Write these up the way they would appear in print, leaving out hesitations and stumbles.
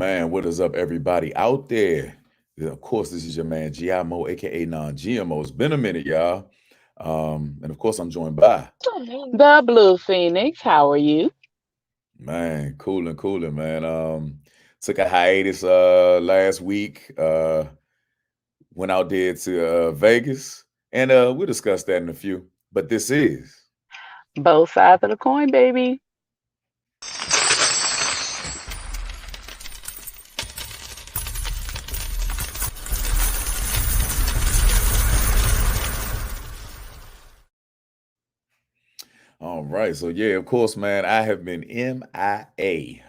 Man, what is up, everybody out there? Yeah, of course, this is your man GI Mo, aka non-GMO. It's been a minute, y'all. And of course, I'm joined by The Blue Phoenix, how are you? man, cooling, man. Took a hiatus last week. Went out there to Vegas, and we'll discuss that in a few. But this is Both sides of the coin, baby. all right. So yeah, of course, man. I have been MIA.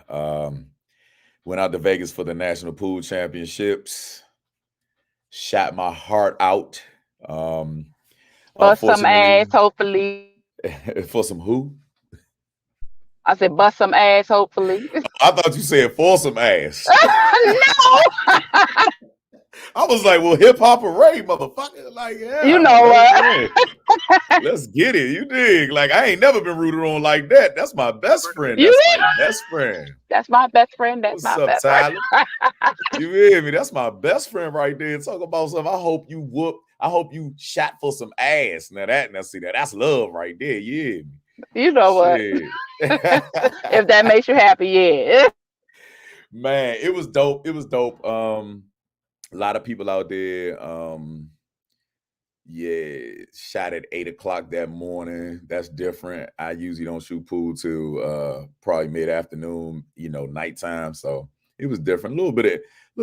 Went out to Vegas for the National Pool Championships. Shot my heart out. Um, Bust some ass, Unfortunately, hopefully. for some who? I said, bust some ass, hopefully. I thought you said for some ass. No! I was like, well, hip hop parade, motherfucker. Like, You yeah, know let's what? yeah, let's get it. You dig? Like, I ain't never been rooted on like that. That's my best friend. You That's my best friend. That's my best friend. That's What's my up, best friend. Tyler? You hear me? That's my best friend right there. Talk about something. I hope you whoop. I hope you shot for some ass. Now see that's love right there. You hear me? You know what? Shit. If that makes you happy, yeah. Man, it was dope. It was dope. A lot of people out there. Yeah, shot at 8 o'clock that morning. That's different. I usually don't shoot pool till probably mid-afternoon, nighttime. So it was different. A little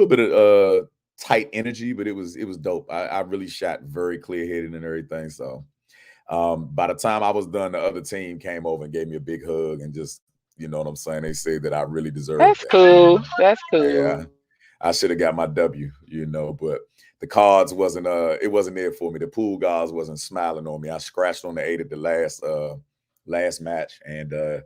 bit of tight energy, but it was dope. I really shot very clear-headed and everything. So by the time I was done, the other team came over and gave me a big hug and just, you know what I'm saying? They said that I really deserved That's that. cool. That's cool. Yeah, I should have got my W, but the cards wasn't it wasn't there for me. The pool guys wasn't smiling on me. I scratched on the 8 at the last match, and it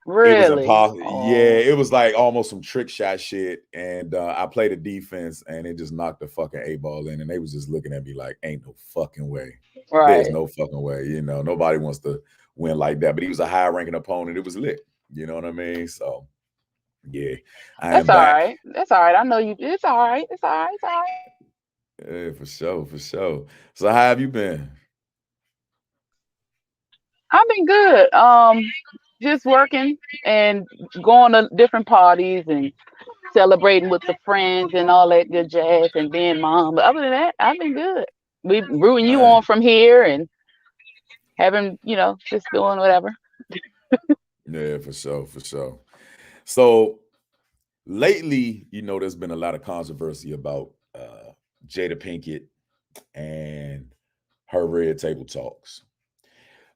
was Really? impossible. Yeah, Oh, it was like almost some trick shot shit. And I played a defense and it just knocked the fucking A ball in. And they was just looking at me like, ain't no fucking way. There's right. no fucking way. Nobody wants to win like that. But he was a high ranking opponent. It was lit. You know what I mean? So yeah, I That's am all back. right. That's all right. I know you. It's all right. It's all right. It's all right. Yeah, for sure, for sure. So how have you been? I've been good. Just working and going to different parties and celebrating with the friends and all that good jazz and being mom. But other than that, I've been good. We rooting you on Man, from here and having, just doing whatever. yeah, for sure, for sure. So lately, there's been a lot of controversy about Jada Pinkett and her red table talks.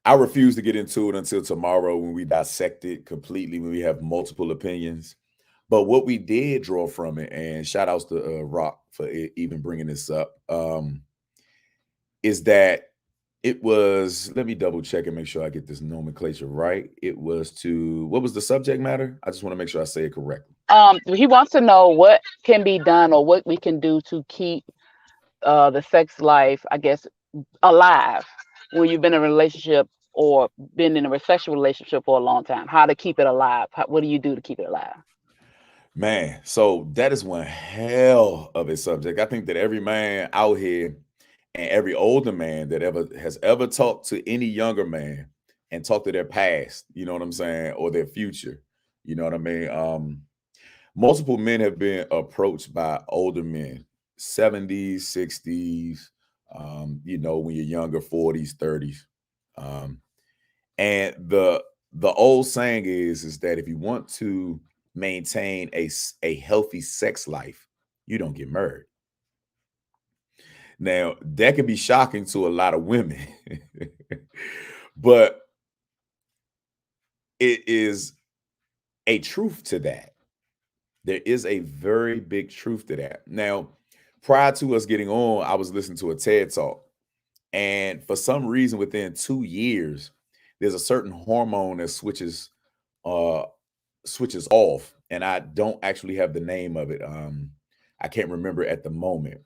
I refuse to get into it until tomorrow when we dissect it completely, when we have multiple opinions. But what we did draw from it, and shout outs to Rock for even bringing this up, is that it was, let me double check and make sure I get this nomenclature right. It was what was the subject matter? I just want to make sure I say it correctly. He wants to know what can be done or what we can do to keep the sex life, I guess, alive when you've been in a relationship or been in a sexual relationship for a long time. How to keep it alive? What do you do to keep it alive? Man, so that is one hell of a subject. I think that every man out here and every older man that ever talked to any younger man and talked to their past, you know what I'm saying, or their future, you know what I mean. Multiple men have been approached by older men, 70s, 60s, when you're younger, 40s, 30s. Um, and the old saying is that if you want to maintain a healthy sex life, you don't get married. Now, that can be shocking to a lot of women, but it is a truth to that. There is a very big truth to that. Now, prior to us getting on, I was listening to a TED talk, and for some reason, within 2 years, there's a certain hormone that uh, switches off, and I don't actually have the name of it. I can't remember at the moment,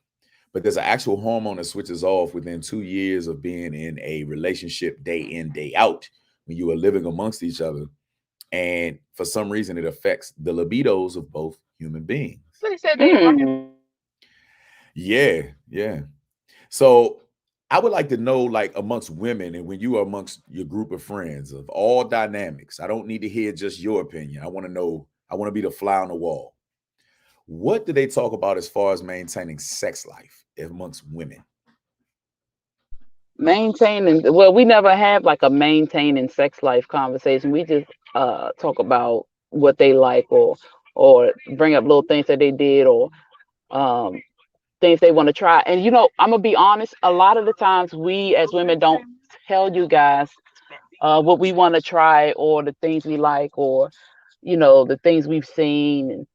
but there's an actual hormone that switches off within 2 years of being in a relationship, day in, day out, when you are living amongst each other. And for some reason, it affects the libidos of both human beings. So they said they Yeah, yeah. So I would like to know, like amongst women, and when you are amongst your group of friends of all dynamics, I don't need to hear just your opinion. I want to know, I want to be the fly on the wall. What do they talk about as far as maintaining sex life amongst women? maintaining. Well, we never have like a maintaining sex life conversation. We just talk about what they like, or bring up little things that they did, or um things they want to try. And I'm gonna be honest, a lot of the times we as women don't tell you guys what we want to try, or the things we like, or the things we've seen, and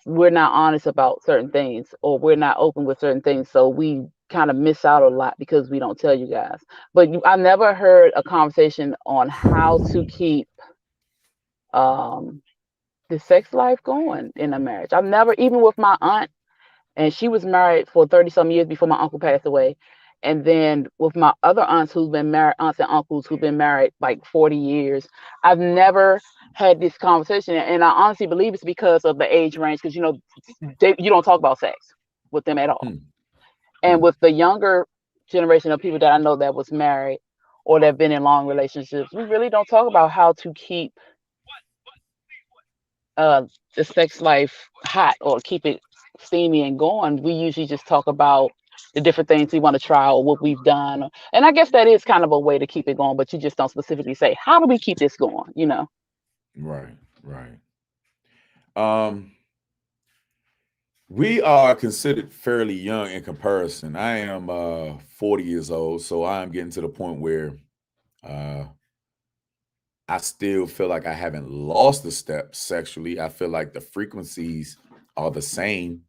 we're not honest about certain things, or we're not open with certain things, so we kind of miss out a lot because we don't tell you guys. But I never heard a conversation on how to keep um the sex life going in a marriage. I've never, even with my aunt, and she was married for 30 some years before my uncle passed away. And then with my other aunts who've been married, aunts and uncles who've been married like 40 years, I've never had this conversation. And I honestly believe it's because of the age range, because you don't talk about sex with them at all. Hmm, And hmm. with the younger generation of people that I know that was married or that have been in long relationships, we really don't talk about how to keep uh, the sex life hot or keep it steamy and going. We usually just talk about the different things we want to try or what we've done. And I guess that is kind of a way to keep it going, but you just don't specifically say, how do we keep this going? Right, right. Um, we are considered fairly young in comparison. I am 40 years old, so I'm getting to the point where uh I still feel like I haven't lost a step sexually. I feel like the frequencies are the same,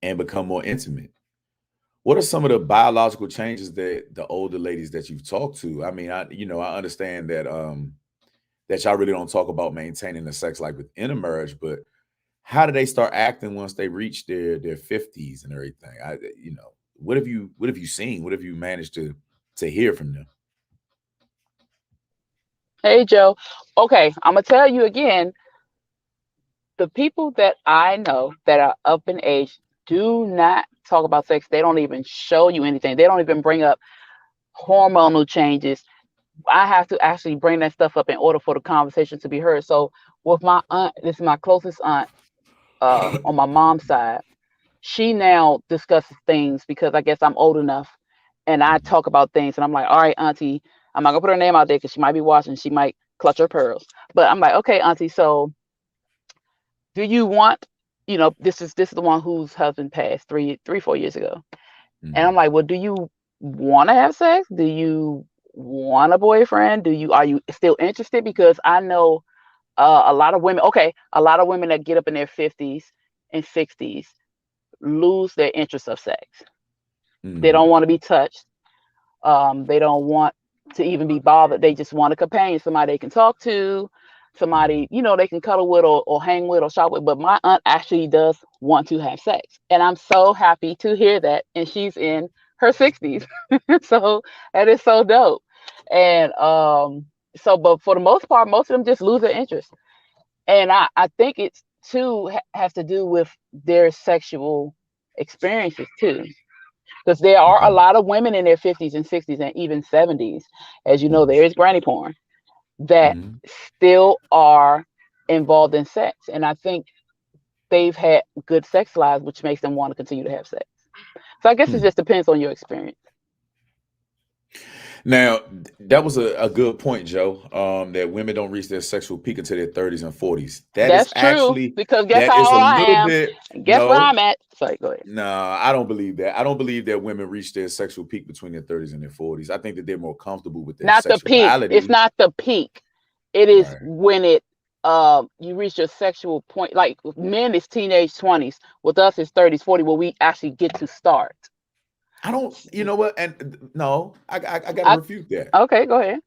and become more intimate. What are some of the biological changes that the older ladies that you've talked to? I mean, I understand that that y'all really don't talk about maintaining the sex life within a marriage, but how do they start acting once they reach their 50s and everything? What have you seen? What have you managed to hear from them? Hey, Joe. Okay, I'm going to tell you again, the people that I know that are up in age do not talk about sex. They don't even show you anything. They don't even bring up hormonal changes. I have to actually bring that stuff up in order for the conversation to be heard. So with my aunt, this is my closest aunt on my mom's side. She now discusses things because I guess I'm old enough, and I Mhm, talk about things, and I'm like, all right, auntie, I'm not gonna put her name out there because she might be watching. She might clutch her pearls. But I'm like, okay, auntie, so do you want, this is the one whose husband passed 4 years ago. And I'm mhm, like, well, do you want to have sex? Do you want a boyfriend? Are you still interested? Because I know a lot of women. Okay, a lot of women that get up in their 50s and 60s lose their interest of sex. They mhm, don't want to be touched. They don't want to even be bothered. They just want a companion, somebody they can talk to, mhm, somebody they can cuddle with, or hang with or shop with. But my aunt actually does want to have sex, and I'm so happy to hear that. And she's in her 60s, so that is so dope. And so, but for the most part, most of them just lose their interest, and I think it's too has to do with their sexual experiences too, because there are a okay. lot of women in their 50s and 60s and even 70s, as you know, Mhm, there is granny porn, that mhm, still are involved in sex. And I think they've had good sex lives, which makes them want to continue to have sex. So I guess it hmm. just depends on your experience. Now, that was a good point, Joe. That women don't reach their sexual peak until their 30s and 40s. That is That's true, actually because guess that how is old a I little am? bit And guess where no, I'm at? Sorry, go ahead. no, I don't believe that. I don't believe that women reach their sexual peak between their 30s and their 40s. I think that they're more comfortable with their Not the peak. It's sexuality. not the peak. It is Right. when you reach your sexual point. Like with men, it's teenage 20s. With us, it's 30s, 40, where we actually get to start. I don't, you know what? And no, I got to I refute that. Okay, go ahead.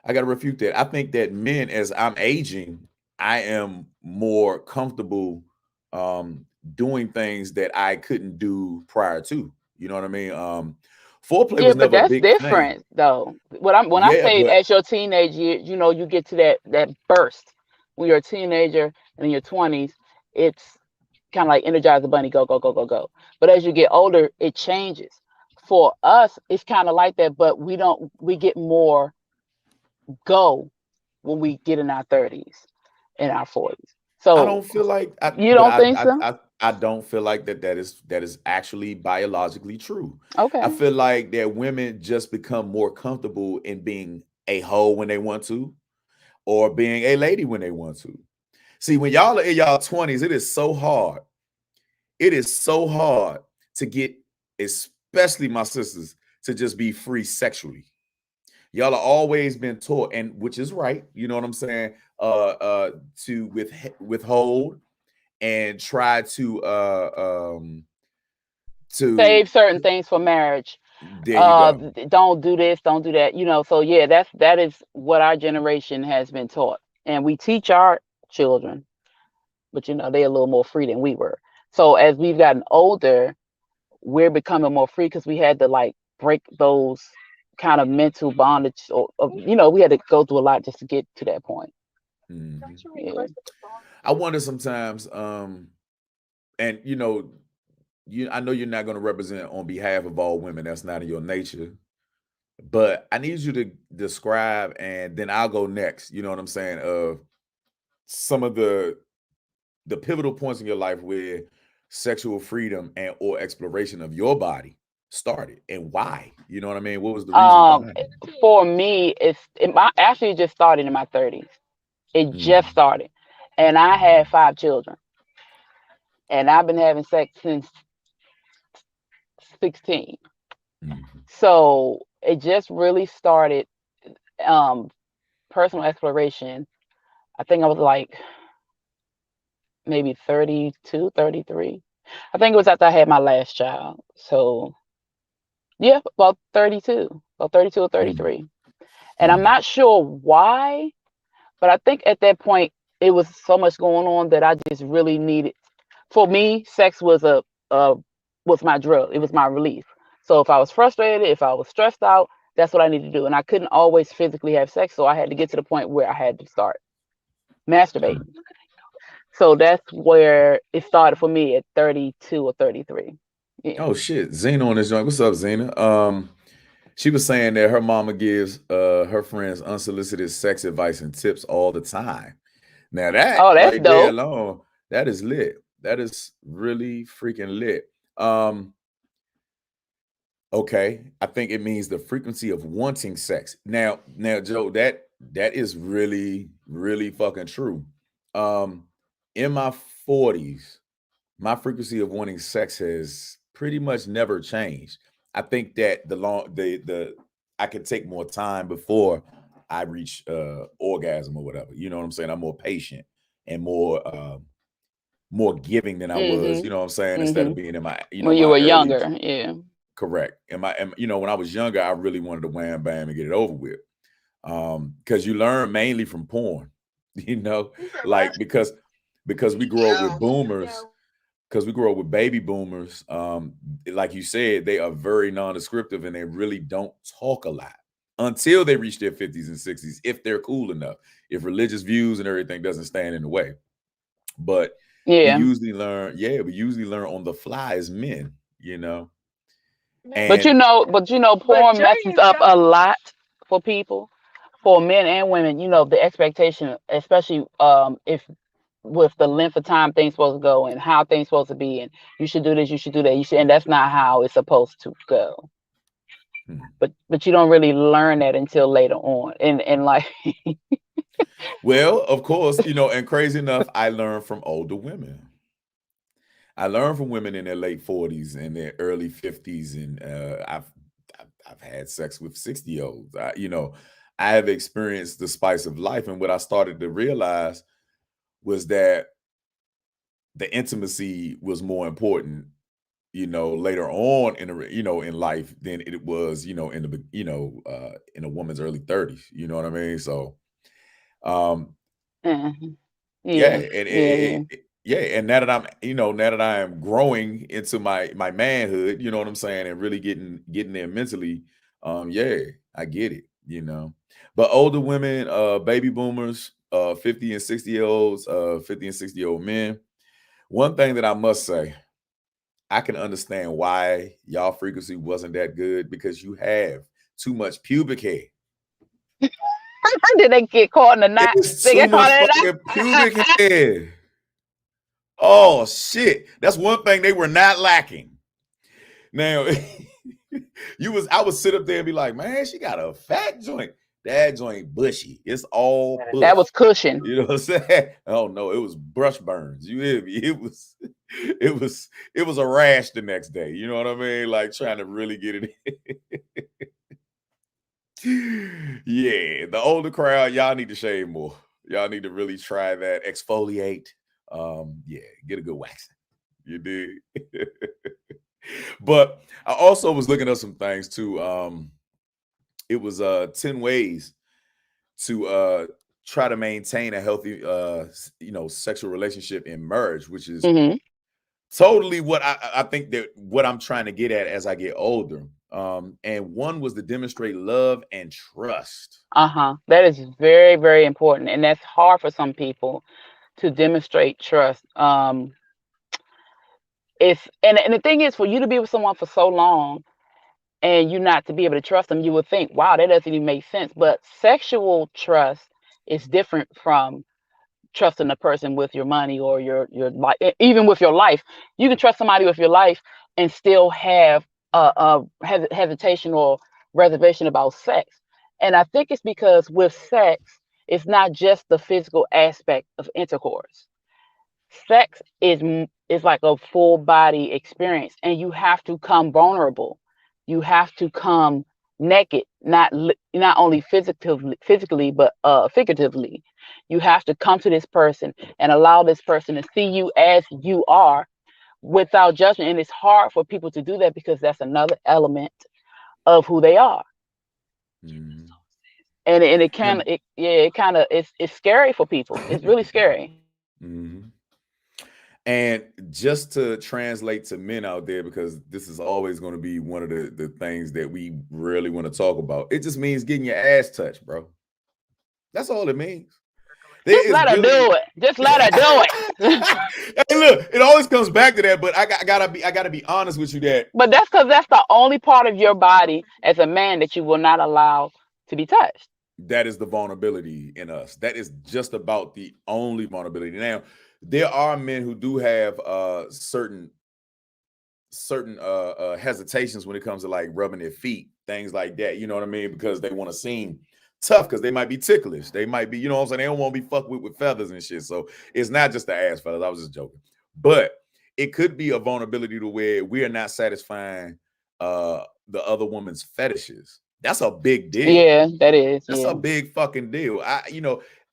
I got to refute that. I think that men, as I'm aging, I am more comfortable um, doing things that I couldn't do prior to. You know what I mean? Foreplay Yeah, was but never a that's big thing. different though. When I Yeah, say but as your teenage years, you get to that burst when you're a teenager and in your 20s, it's kind of like Energize the Bunny, go go go go go. But as you get older, it changes. For us, it's kind of like that, but we get more go when we get in our 30s and our 40s. I So don't feel like you don't think so? I don't feel like that is actually biologically true. I Okay. feel like that women just become more comfortable in being a hoe when they want to, or being a lady when they want to. See, when y'all are in y'all 20s, it is so hard. It is so hard to get, especially my sisters, to just be free sexually. Y'all are always been taught, and which is right, you know what I'm saying? To withhold and try to Save certain things for marriage. there you go. Don't do this, don't do that. So yeah, that is what our generation has been taught. And we teach our children, but they're a little more free than we were. So as we've gotten older, we're becoming more free because we had to like break those kind of mental bondage we had to go through a lot just to get to that point. Mhm. Yeah. I wonder sometimes, and I know you're not going to represent on behalf of all women. That's not in your nature. But I need you to describe, and then I'll go next. You know what I'm saying? Of some of the pivotal points in your life where sexual freedom and or exploration of your body started, and why. You know what I mean? What was the reasons um behind it? for me, actually just started in my 30s. It just Mhm, started, and I had mhm, 5 children, and I've been having sex since 16. mhm, So it just really started, um personal exploration. I think I was like maybe 32, 33. I think it was after I had my last child. So yeah, about 32 or mhm, 33. And I'm mhm, not sure why, but I think at that point it was so much going on that I just really needed. For me, sex uh was my drug. It was my relief. So if I was frustrated, if I was stressed out, that's what I needed to do. And I couldn't always physically have sex, so I had to get to the point where I had to start mhm. masturbating. So that's where it started for me at 32 or 33. Yeah. Oh shit, Zena on this joint. What's up, Zena? She was saying that her mama gives her friends unsolicited sex advice and tips all the time. Now that Oh, that's right there dope. alone, that is lit. That is really freaking lit. Um, okay. I think it means the frequency of wanting sex. Now, Joe, that is really, really fucking true. Um, in my 40s, my frequency of wanting sex has pretty much never changed. I think that the I can take more time before I reach orgasm or whatever. You know what I'm saying? I'm more patient and more giving than I was, you Mhm. know what I'm saying, instead of Mhm. being in my, When you my were early. younger, yeah. Correct. When I was younger, I really wanted to wham bam and get it over with. Because you learn mainly from porn, you know, like because we grew up with boomers, because we grew up with baby boomers, like you said, they are very non-descriptive and they really don't talk a lot until they reach their 50s and 60s, if they're cool enough, if religious views and everything doesn't stand in the way. But Yeah. we usually learn on the fly as men, you know. But And porn messes up a lot for people, for men and women. The expectation, especially if with the length of time things supposed to go and how things supposed to be, and you should do this, you should do that, and that's not how it's supposed to go. hmm. But you don't really learn that until later on, and like Well, of course, and crazy enough, I learned from older women. I learned from women in their late 40s and their early 50s, and I've had sex with 60-year-olds. I have experienced the spice of life, and what I started to realize was that the intimacy was more important, later on in life than it was, in a woman's early 30s. You know what I mean? So, um, mhm. yeah, Yeah, and yeah, yeah. Yeah, and now that I'm, now that I am growing into my manhood, you know what I'm saying, and really getting there mentally, yeah, I get it. But older women, baby boomers, 50 and 60-year-olds, 50 and 60-year-old men, one thing that I must say, I can understand why y'all frequency wasn't that good because you have too much pubic hair. Did they get caught in the knot? It's They too get caught much in fucking the pubic hair. Oh shit. That's one thing they were not lacking. Now, I would sit up there and be like, man, she got a fat joint. That joint bushy. It's all knot. That bush. was cushion. You know what I'm saying? Oh no, it was brush burns. You hear me? It was a rash the next day. You know what I mean? Like trying to really get it in. Yeah, the older crowd, y'all need to shave more. Y'all need to really try that. Exfoliate. Yeah, get a good waxing. You did. But I also was looking at some things too. It was 10 ways to try to maintain a healthy sexual relationship in marriage, which is Hmm. totally what I think that what I'm trying to get at as I get older. And one was to demonstrate love and trust. That is very, very important, and that's hard for some people to demonstrate trust. It's and the thing is, for you to be with someone for so long and you not to be able to trust them, you would think, wow, that doesn't even make sense. But sexual trust is different from trusting a person with your money or your life, even with your life. You can trust somebody with your life and still have a hesitation or reservation about sex. And I think it's because with sex, it's not just the physical aspect of intercourse. Sex is like a full body experience, and you have to come vulnerable. You have to come naked, not only physically, but figuratively. You have to come to this person and allow this person to see you as you are without judgment. And it's hard for people to do that because that's another element of who they are. Mhm. And it Yeah. can it yeah it kind of it's scary for people. It's really scary. Mhm. And just to translate to men out there, because this is always going to be one of the things that we really want to talk about. It just means getting your ass touched, bro. That's all it means. There Just is let her really do it. Just let her do it. hey, look, it always comes back to that, but I gotta be honest with you that But that's because that's the only part of your body as a man that you will not allow to be touched. that is the vulnerability in us. That is just about the only vulnerability. Now, there are men who do have certain hesitations when it comes to like rubbing their feet, things like that. You know what I mean? Because they want to seem tough because they might be ticklish. They might be, you know what I'm saying? They don't want to be fucked with feathers and shit. So it's not just the ass fellas. I was just joking. But it could be a vulnerability to where we are not satisfying the other woman's fetishes. That's a big deal. Yeah, that is. That's a Yeah. big fucking deal.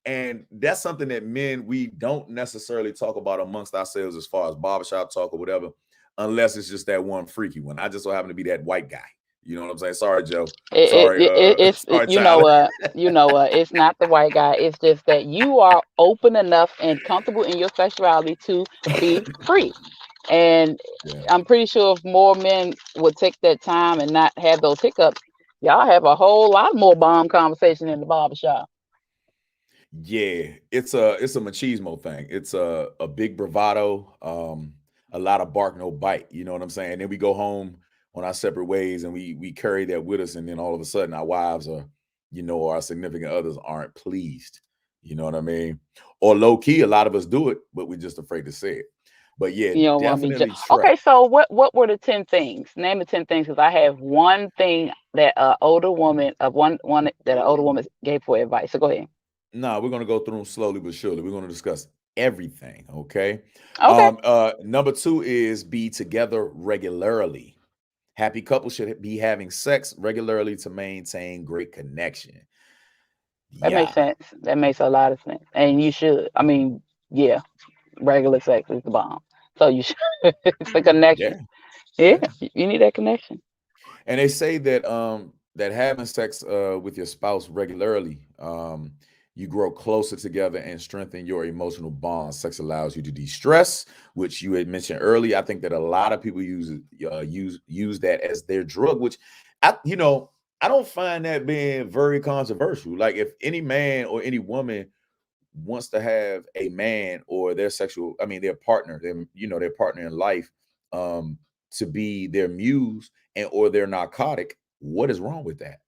And that's something that men we don't necessarily talk about amongst ourselves as far as barbershop talk or whatever, unless it's just that one freaky one. I just so happen to be that white guy. You know what I'm saying? Sorry, Joe. Sorry, sorry, You know Tyler. what? You know what? It's not the white guy. It's just that you are open enough and comfortable in your sexuality to be free. And Yeah. I'm pretty sure if more men would take that time and not have those hiccups, y'all have a whole lot more bomb conversation in the barbershop. Yeah, it's a machismo thing. It's a big bravado, a lot of bark, no bite. You know what I'm saying? Then we go home on our separate ways, and we carry that with us, and then all of a sudden our wives are, or our significant others aren't pleased. You know what I mean? Or low key, a lot of us do it, but we're just afraid to say it. But yeah, You don't want to be definitely try. okay. So what were the 10 things? Name the 10 things because I have one thing that older woman of one that an older woman gave for advice. So go ahead. Nah, we're gonna go through them slowly but surely. We're gonna discuss everything. Okay. Okay, Number two is be together regularly. Happy couples should be having sex regularly to maintain great connection. that makes Yeah. sense. That makes a lot of sense, and you should. I mean, yeah, regular sex is the bomb. So you should. It's a connection. Yeah. Yeah, Yeah. you need that connection. And they say that that having sex with your spouse regularly You grow closer together and strengthen your emotional bonds. Sex allows you to de-stress, which you had mentioned earlier. I think that a lot of people use that as their drug, which I don't find that being very controversial. Like if any man or any woman wants to have a man or their their partner, their partner in life, um, to be their muse and or their narcotic, what is wrong with that?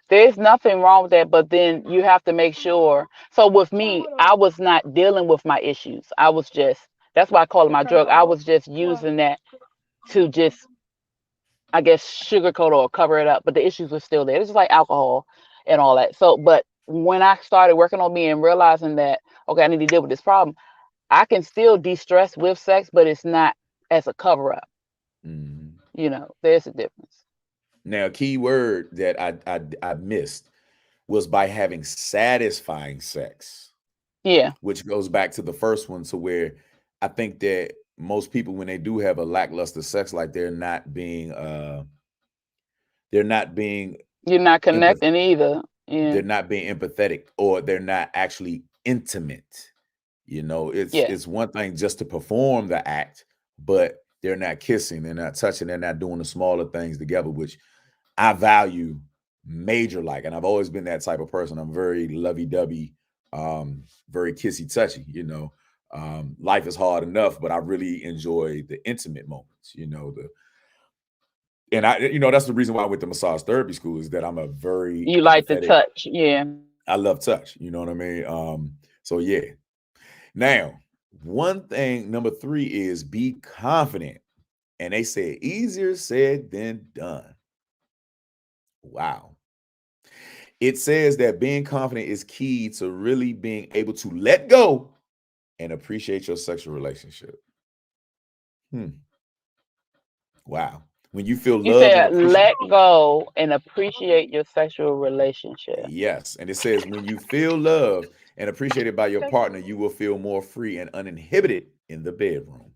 There's nothing wrong with that, but then you have to make sure. So with me, I was not dealing with my issues. I was just, that's why I call it my drug. I was just using that to just, I guess, sugarcoat or cover it up, but the issues were still there. It's just like alcohol and all that. So, but when I started working on me and realizing that, okay, I need to deal with this problem, I can still de-stress with sex, but it's not as a cover up. Mhm. There's a difference. Now, a key word that I missed was by having satisfying sex, Yeah, which goes back to the first one, to where I think that most people, when they do have a lackluster sex, like they're not being you're not empath- connecting either. Yeah, they're not being empathetic, or they're not actually intimate. yeah. It's one thing just to perform the act, but they're not kissing, they're not touching, they're not doing the smaller things together, which I value major like. And I've always been that type of person. I'm very lovey-dovey, very kissy touchy, life is hard enough, but I really enjoy the intimate moments, that's the reason why I went to massage therapy school, is that I'm a very You like to empathetic. touch. Yeah. I love touch, you know what I mean? So yeah. Now, one thing, number three, is be confident. And they say easier said than done. Wow. It says that being confident is key to really being able to let go and appreciate your sexual relationship. Hmm. Wow. When you feel You loved and said appreciated. let go and appreciate your sexual relationship. Yes. And it says when you feel loved and appreciated by your partner, you will feel more free and uninhibited in the bedroom.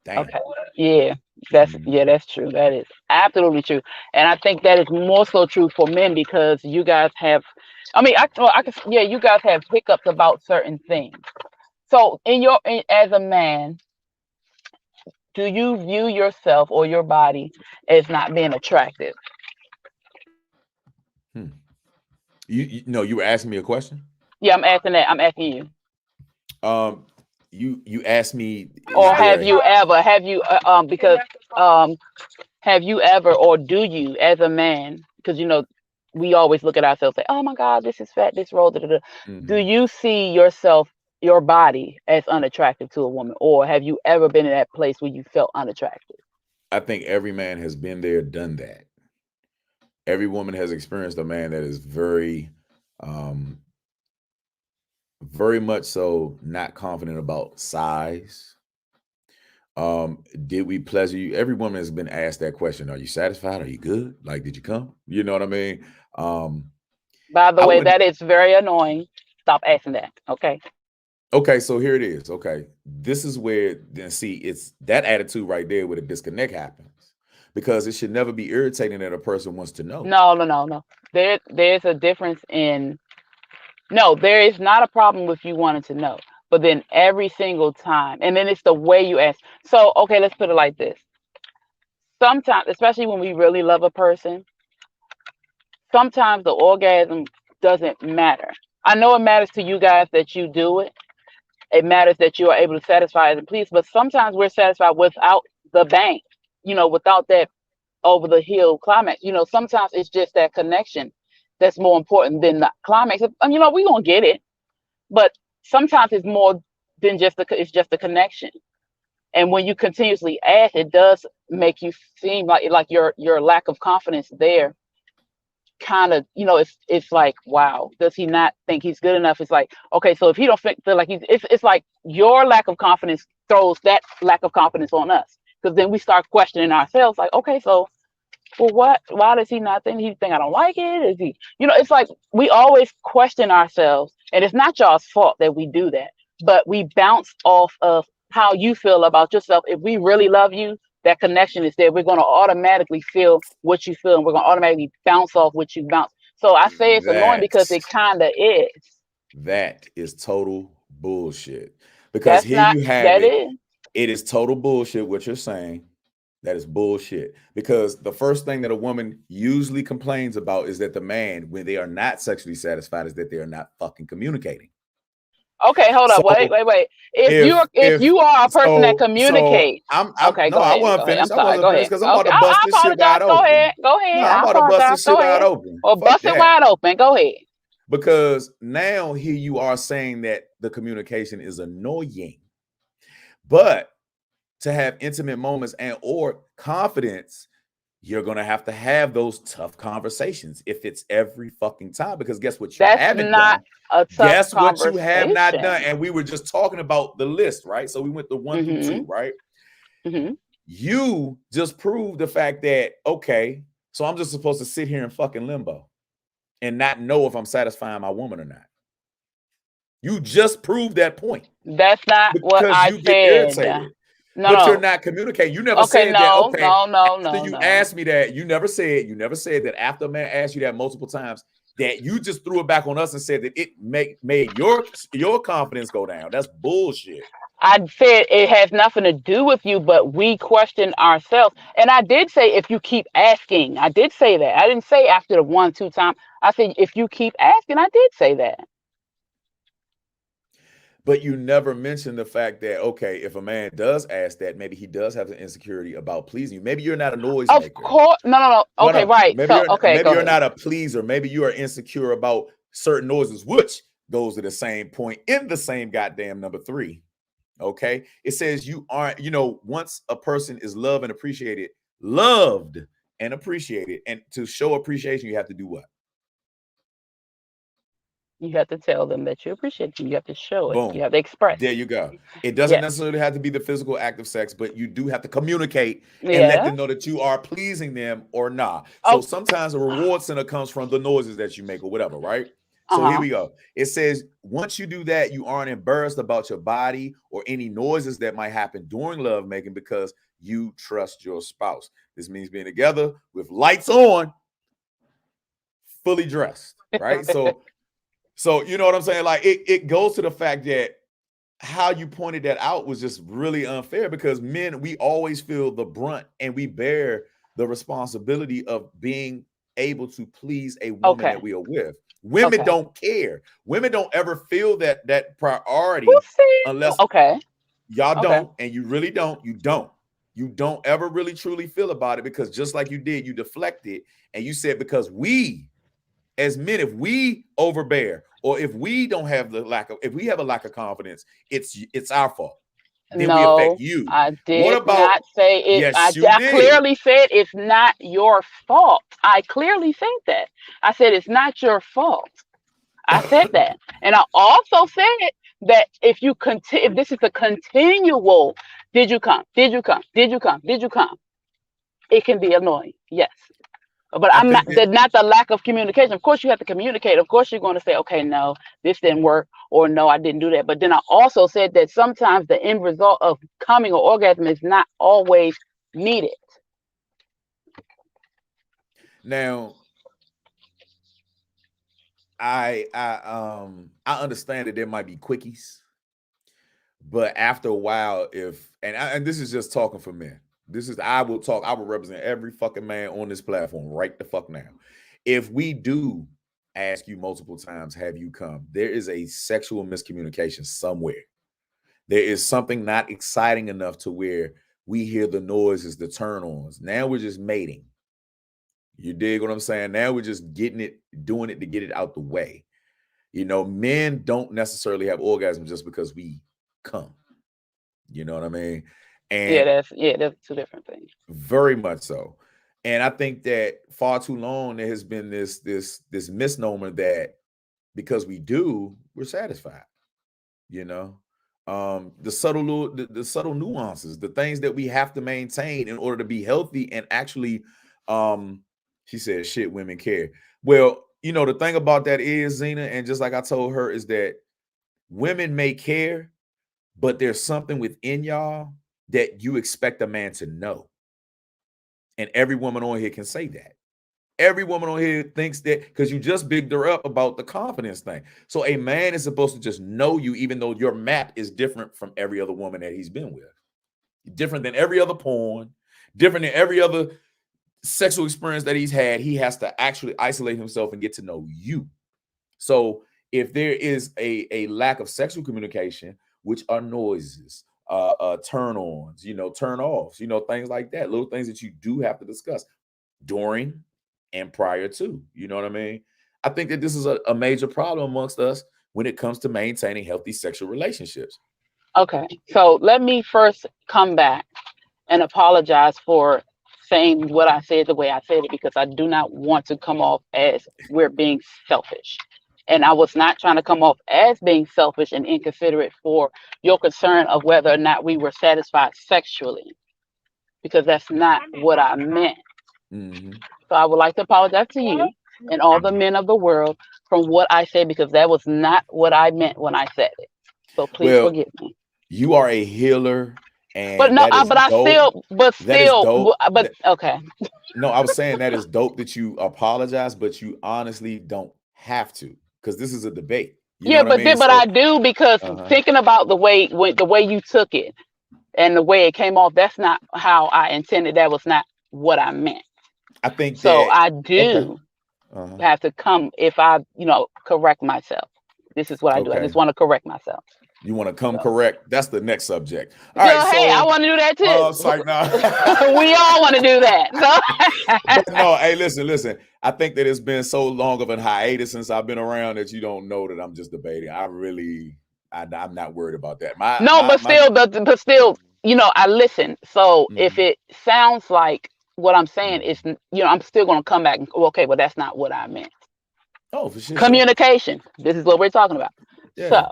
Damn. Okay. Yeah. That's Mhm. yeah, that's true. That is absolutely true. And I think that is more so true for men because you guys have I mean, I can yeah, you guys have hiccups about certain things. So as a man, do you view yourself or your body as not being attractive? Hmm. You know, you were asking me a question. Yeah, I'm asking that. I'm asking you. Um, you asked me, is Or there have a you ever, because um have you ever, or do you, as a man, because we always look at ourselves and say, "Oh my God, this is fat, this roll." Da, da, da. Do Mhm. you see yourself, your body, as unattractive to a woman, or have you ever been in that place where you felt unattractive? I think every man has been there, done that. Every woman has experienced a man that is um, very much so not confident about size. Did we pleasure you? Every woman has been asked that question. Are you satisfied? Are you good? Like, did you come? You know what I mean? Um, By the I way, wouldn't. that is very annoying. Stop asking that. Okay. Okay, so here it is. Okay, this is where then see it's that attitude right there where the disconnect happens, because it should never be irritating that a person wants to know. No, no, no, no. There's a difference in no, there is not a problem with you wanting to know. But then every single time, and then it's the way you ask. So, okay, let's put it like this. Sometimes, especially when we really love a person, sometimes the orgasm doesn't matter. I know it matters to you guys that you do it. It matters that you are able to satisfy and please, but sometimes we're satisfied without the bang, without that over the hill climax. Sometimes it's just that connection that's more important than the climax. We're gonna get it, but sometimes it's more than it's just a connection. And when you continuously ask, it does make you seem like your lack of confidence there kind of, it's like, wow, does he not think he's good enough? It's like, okay, so if he don't feel like it's like your lack of confidence throws that lack of confidence on us, because then we start questioning ourselves like, okay, so well, what? Why does he not think? He think I don't like it? Is he? It's like we always question ourselves, and it's not y'all's fault that we do that. But we bounce off of how you feel about yourself. If we really love you, that connection is there. We're going to automatically feel what you feel, and we're going to automatically bounce off what you bounce. So I say it's annoying because That's it kind of is. That is total bullshit. Because That's here not, you have that it. is. It is total bullshit what you're saying. That is bullshit. Because the first thing that a woman usually complains about is that the man, when they are not sexually satisfied, is that they are not fucking communicating. Okay, hold up. Wait, So wait, wait. If you're, if if you are a person that so communicates, I'm okay, no, go I ahead. wasn't Go ahead. I'm finished. I sorry. wasn't Go finished ahead. because I'm about Okay. to I bust this shit apologize. wide Go ahead. open. Go No, ahead. I'm I about to bust apologize. this shit Go wide ahead. open. Or Fuck bust it that. wide open. Go ahead. Because now here you are saying that the communication is annoying. But to have intimate moments and or confidence, you're going to have those tough conversations if it's every fucking time. Because guess what you That's haven't not done? a tough Guess what you have not done? conversation. And we were just talking about the list, right? So we went to 1 through 2, Mm-hmm. right? Mm-hmm. You just proved the fact that, okay, so I'm just supposed to sit here in fucking limbo and not know if I'm satisfying my woman or not. You just proved that point That's not what because I you get said. irritated, No, but you're no. not communicating. You never Okay, said that, no, okay, no, no, after no, you no. asked me that, you never said that after a man asked you that multiple times, that you just threw it back on us and said that it made your confidence go down. That's bullshit. I said it has nothing to do with you, but we question ourselves. And I did say if you keep asking, I did say that. I didn't say after the one, two time. I said if you keep asking, I did say that. But you never mentioned the fact that, okay, if a man does ask that, maybe he does have an insecurity about pleasing you. Maybe you're not a Of noisemaker. course, no, no, no. No, Okay, no. right. Maybe So, you're okay, maybe go you're ahead. not a pleaser. Maybe you are insecure about certain noises, which goes to the same point in the same goddamn number 3. Okay. It says you aren't, once a person is loved and appreciated, and to show appreciation, you have to do what? You have to tell them that you appreciate them. You have to show it. You Boom. have to express. There you go. It doesn't Yes. necessarily have to be the physical act of sex, but you do have to communicate and let Yeah. them know that you are pleasing them or not. So Oh. sometimes a reward center comes from the noises that you make or whatever, right? Uh So here huh. we go. It says once you do that, you aren't embarrassed about your body or any noises that might happen during lovemaking because you trust your spouse. This means being together with lights on, fully dressed, right? So you know what I'm saying? Like it goes to the fact that how you pointed that out was just really unfair because men, we always feel the brunt and we bear the responsibility of being able to please a woman Okay. that we are with. Women Okay. don't care. Women don't ever feel that Who priority said? unless Okay. y'all Okay. don't, and you really don't. You don't ever really truly feel about it because just like you did, you deflected and you said because we as men, if we overbear or if we don't have if we have a lack of confidence, it's our fault. Then we affect No, you. I What did about not say it. yes, you I did. clearly said it's not your fault. I clearly said that. I said it's not your fault. I said that. And I also said that if you continue, if this is a continual, did you come? Did you come? Did you come? Did you come? It can be annoying. Yes. But I I'm not think that not the lack of communication. Of course you have to communicate. Of course you're going to say, okay, no, this didn't work, or no, I didn't do that. But then I also said that sometimes the end result of coming or orgasm is not always needed. now I understand that there might be quickies, but after a while, and this is just talking for men. I will represent every fucking man on this platform right the fuck now. If we do ask you multiple times, have you come? There is a sexual miscommunication somewhere. There is something not exciting enough to where we hear the noises, the turn ons. Now we're just mating. You dig what I'm saying? Now we're just doing it to get it out the way. Men don't necessarily have orgasms just because we come. You know what I mean? And That's two different things. very much so. And I think that far too long there has been this misnomer that because we do, we're satisfied. You know, the subtle nuances, the things that we have to maintain in order to be healthy and actually, um, she said, "Shit, women care." Well, the thing about that is Zena, and just like I told her, is that women may care, but there's something within y'all that you expect a man to know. And every woman on here can say that. Every woman on here thinks that because you just bigged her up about the confidence thing. So a man is supposed to just know you, even though your map is different from every other woman that he's been with, different than every other porn, different than every other sexual experience that he's had. He has to actually isolate himself and get to know you. So if there is a lack of sexual communication, which are noises, turn ons, turn offs, things like that, little things that you do have to discuss during and prior to, you know what I mean? I think that this is a major problem amongst us when it comes to maintaining healthy sexual relationships. Okay, so let me first come back and apologize for saying what I said the way I said it, because I do not want to come off as we're being selfish. And I was not trying to come off as being selfish and inconsiderate for your concern of whether or not we were satisfied sexually, because that's not what I meant. Hmm. So I would like to apologize to you and all the men of the world from what I said, because that was not what I meant when I said it. So please Well, forgive me. you are a healer, But and no, that is but I dope. still, but That is still, dope. but okay. No, I was saying that is dope that you apologize, but you honestly don't have to because this is a debate. You know Yeah, what I mean? but I So, do, because uh-huh. thinking about the way you took it and the way it came off, that's not how I intended. That was not what I meant. I think So that I okay. do Uh-huh. have to come if I, correct myself. This is what I do. I just Okay. want to correct myself. You want to come So, correct? That's the next subject. All right. yeah, hey, I So, want to do that too. psych now. We all want to do that. So, But no, hey, listen. I think that it's been so long of an hiatus since I've been around that you don't know that I'm just debating. I'm not worried about that. My no, my but my. still, but still, I listen. So if Mhm, it sounds like what I'm saying mhm. is, I'm still going to come back and, okay, well, that's not what I meant. Oh, for sure. Communication. This is what we're talking about. Yeah. So,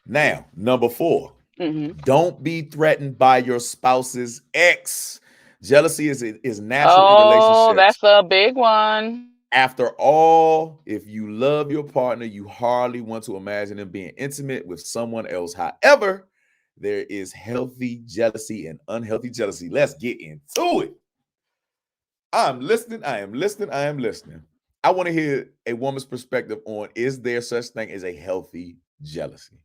Now, number 4. hmm Don't be threatened by your spouse's ex. Jealousy is natural in oh, relationships. that's a big one. After all, if you love your partner, you hardly want to imagine them being intimate with someone else. However, there is healthy jealousy and unhealthy jealousy. Let's get into it. I'm listening. I am listening. I am listening. I want to hear a woman's perspective on, is there such thing as a healthy jealousy?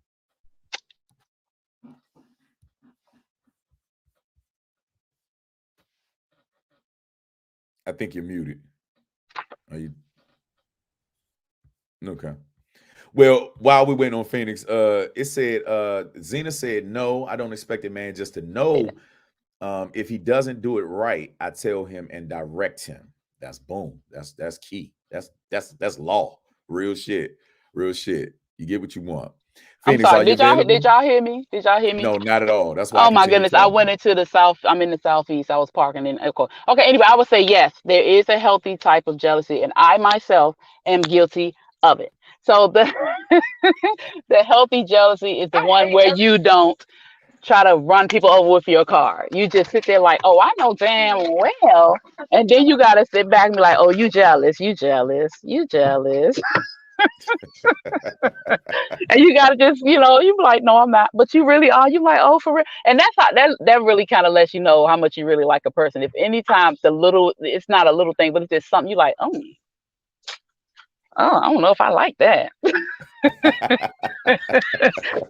I think you're muted. Are you okay? Well, while we waiting on Phoenix, it said Zena said no, I don't expect a man just to know. If he doesn't do it right, I tell him and direct him. That's boom. That's key. That's law. Real shit. Real shit. You get what you want. I'm Phoenix, sorry. are you Did available? y'all hear me? Did y'all hear me? No, not at all. That's why I Oh my continue goodness. I talking. went into the south. I'm in the southeast. I was parking in Echo. Okay, anyway, I would say yes, there is a healthy type of jealousy, and I myself am guilty of it. So the the healthy jealousy is the one where you don't try to run people over with your car. You just sit there like, oh, I know damn well. And then you gotta sit back and be like, oh, you jealous, you jealous, you jealous. And you gotta just, you be like, no, I'm not. But you really are. You like, oh, for real. And that's how that really kind of lets you know how much you really like a person. If anytime it's not a little thing, but it's just something you like, oh, I don't know if I like that.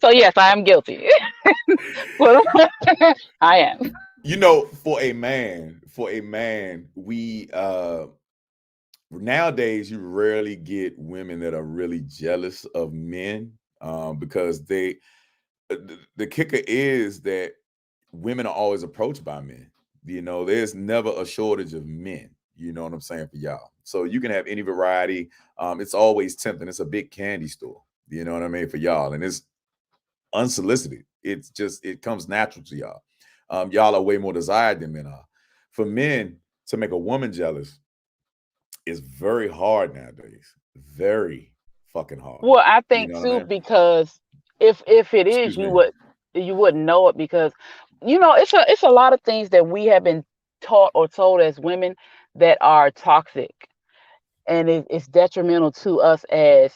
So yes, I am guilty. Well, I am. For a man, we nowadays you rarely get women that are really jealous of men because the kicker is that women are always approached by men. There's never a shortage of men. You know what I'm saying for y'all. So you can have any variety. It's always tempting. It's a big candy store. You know what I mean for y'all, and it's unsolicited. It's just it comes natural to y'all. Y'all are way more desired than men are. For men to make a woman jealous is very hard nowadays. Very fucking hard. Well, I You think know what I too, mean? because if it is, Excuse me. you wouldn't know it, because it's a lot of things that we have been taught or told as women that are toxic, and it's detrimental to us as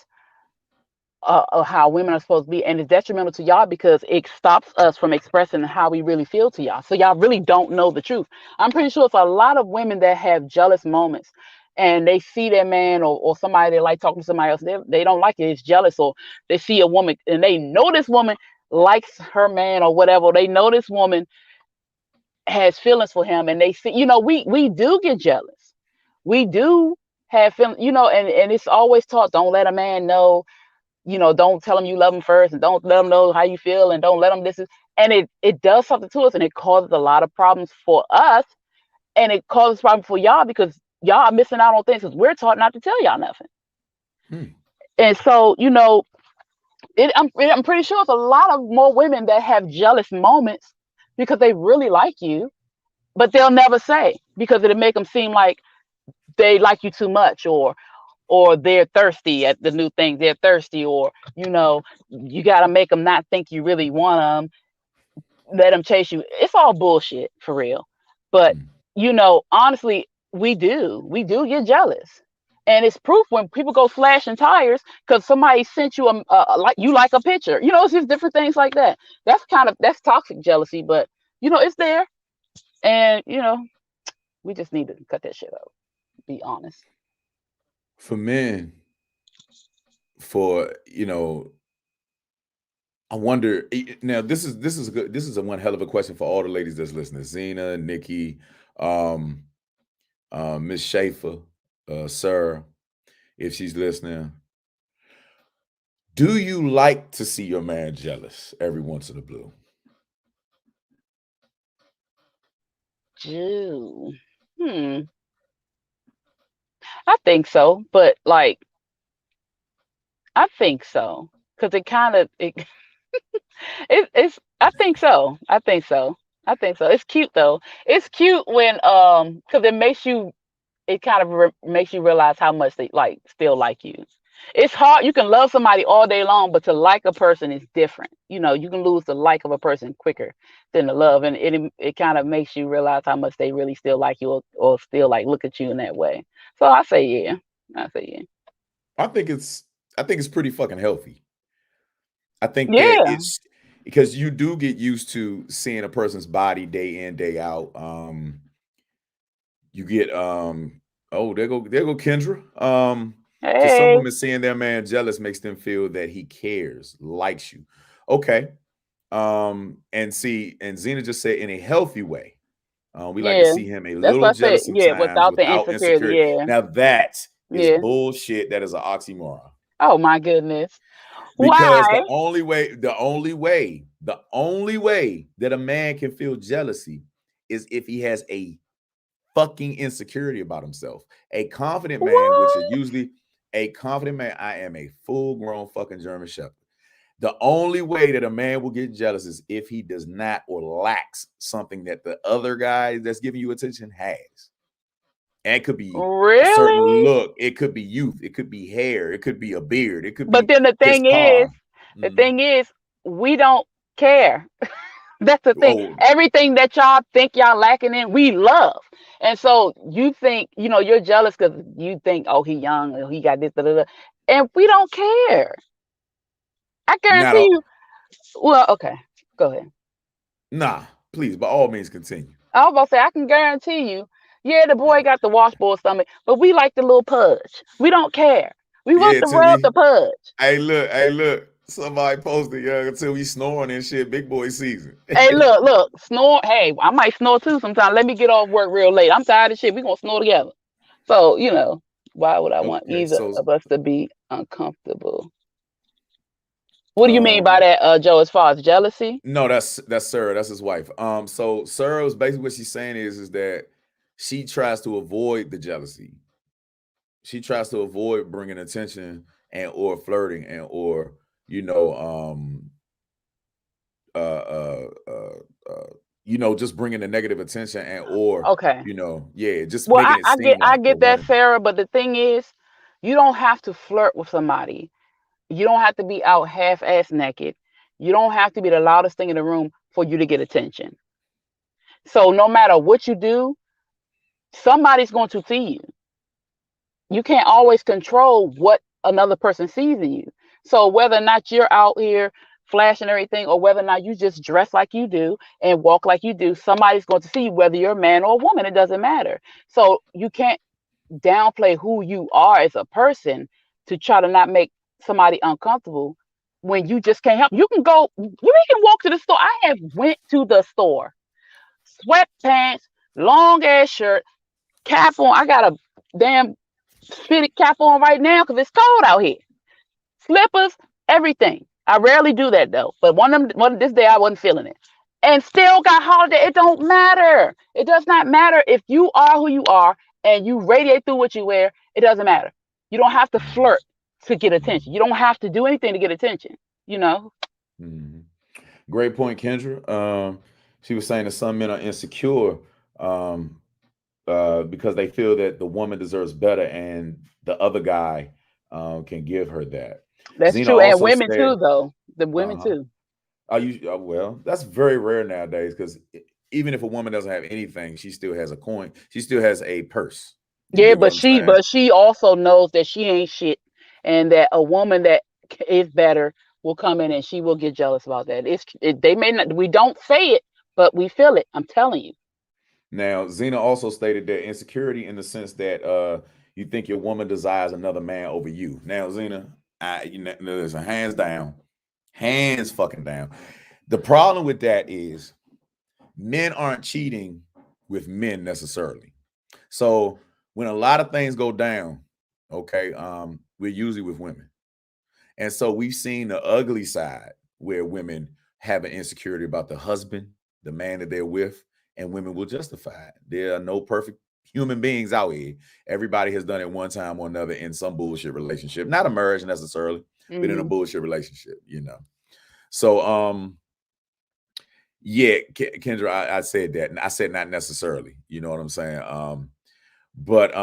how women are supposed to be, and it's detrimental to y'all because it stops us from expressing how we really feel to y'all. So y'all really don't know the truth. I'm pretty sure it's a lot of women that have jealous moments, and they see their man, or somebody they like talking to somebody else, they don't like it, it's jealous, or they see a woman and they know this woman likes her man or whatever, they know this woman has feelings for him, and they see, we do get jealous. We do have feelings, and it's always taught, don't let a man know, don't tell him you love him first, and don't let him know how you feel, and don't let him this is, and it does something to us, and it causes a lot of problems for us, and it causes problems for y'all, because y'all are missing out on things because we're taught not to tell y'all nothing. Hmm. And so, I'm pretty sure it's a lot of more women that have jealous moments because they really like you, but they'll never say, because it'll make them seem like they like you too much, or they're thirsty at the new things. They're thirsty, or you got to make them not think you really want them. Let them chase you. It's all bullshit for real. But Hmm. honestly, we do get jealous, and it's proof when people go slashing tires because somebody sent you like you like a picture. It's just different things like that. That's toxic jealousy, but it's there, and we just need to cut that shit out. Be honest. For men, for I wonder now. This is good. This is a one hell of a question for all the ladies that's listening. Zena, Nikki, um, Miss Schaefer, Sarah, if she's listening. Do you like to see your man jealous every once in a blue? Jew. Hmm. I think so, but like I think so because it kind of it's. I think so. I think so. I think so. It's cute though. It's cute when because it kind of makes you realize how much they still like you. It's hard. You can love somebody all day long, but to like a person is different. You can lose the like of a person quicker than the love, and it kind of makes you realize how much they really still like you, or still like look at you in that way. So I say yeah. I say I think it's I think it's pretty fucking healthy. I think yeah. that Yeah. it's because you do get used to seeing a person's body day in, day out. You get oh, there go Kendra. To some Hey. women, seeing their man jealous makes them feel that he cares, likes you. Okay. And Zena just said in a healthy way. We like to Yeah. see him a That's little what I said. jealous Yeah. sometimes Without the without insecurity. insecurity. Yeah. Now that is Yeah. bullshit. That is an oxymoron. Oh my goodness. Because Why? the only way that a man can feel jealousy is if he has a fucking insecurity about himself. A confident man, which is What? usually a confident man, I am a full grown fucking German Shepherd. The only way that a man will get jealous is if he does not or lacks something that the other guy that's giving you attention has. And it could be a certain Really? look, it could be youth, it could be hair, it could be a beard, it could But be then the his thing is, car. the Mhm. thing is, we don't care. That's the thing. Oh, Everything that y'all think y'all lacking in, we love. And so you think, you're jealous because you think, oh, he young, or he got this, da, da, da. And we don't care. I not guarantee a you. Well, okay, go ahead. nah. Please, by all means, continue. I was about to say, I can guarantee you, yeah, the boy got the washboard stomach, but we like the little pudge. We don't care. We want Yeah, to to rub me. the pudge. Hey, look. Somebody posted until we snoring and shit. Big boy season. Hey, look, snore. Hey, I might snore too sometimes. Let me get off work real late. I'm tired of shit. We gonna snore together. So, why would I want Okay, either so of us to be uncomfortable? What do you mean by um, that, Joe? As far as jealousy? no, that's Sarah. That's his wife. So Sarah was basically what she's saying is that she tries to avoid the jealousy. She tries to avoid bringing attention and or flirting and or you know uh uh uh, just bringing the negative attention and or Okay. yeah, just Well, making it seem I like the get that, woman. Sarah. But the thing is, you don't have to flirt with somebody. You don't have to be out half ass naked. You don't have to be the loudest thing in the room for you to get attention. So no matter what you do, somebody's going to see you. You can't always control what another person sees in you. So whether or not you're out here flashing everything, or whether or not you just dress like you do and walk like you do, somebody's going to see you, whether you're a man or a woman. It doesn't matter. So you can't. downplay who you are as a person to try to not make somebody uncomfortable when you just can't help. You can go, you can walk to the store. I have went to the store, sweatpants, long ass shirt, cap on. I got a damn fitted cap on right now because it's cold out here. Slippers, everything. I rarely do that though. But this day I wasn't feeling it. And still got holiday. It don't matter. It does not matter if you are who you are and you radiate through what you wear. It doesn't matter. You don't have to Mhm. flirt to get attention. Mhm. You don't have to do anything to get attention. You know. Mhm. Great point, Kendra. She was saying that some men are insecure um, because they feel that the woman deserves better and the other guy can give her that. That's Zena true. And also women said, too, though. The women uh-huh. too. Are you well? That's very rare nowadays because even if a woman doesn't have anything, she still has a coin. She still has a purse. You Yeah, dig what but I'm she saying? but she also knows that she ain't shit, and that a woman that is better will come in and she will get jealous about that. They may not. We don't say it, but we feel it. I'm telling you. Now, Zena also stated that insecurity in the sense that you think your woman desires another man over you. Now, Zena, listen, hands fucking down. The problem with that is men aren't cheating with men necessarily. So when a lot of things go down, okay, we're usually with women. And so we've seen the ugly side where women have an insecurity about the husband, the man that they're with, and women will justify it. There are no perfect human beings out here. Everybody has done it one time or another in some bullshit relationship. Not a marriage necessarily, but in a Hmm. bullshit relationship. So yeah, Kendra, I said that. And I said not necessarily. You know what I'm saying? But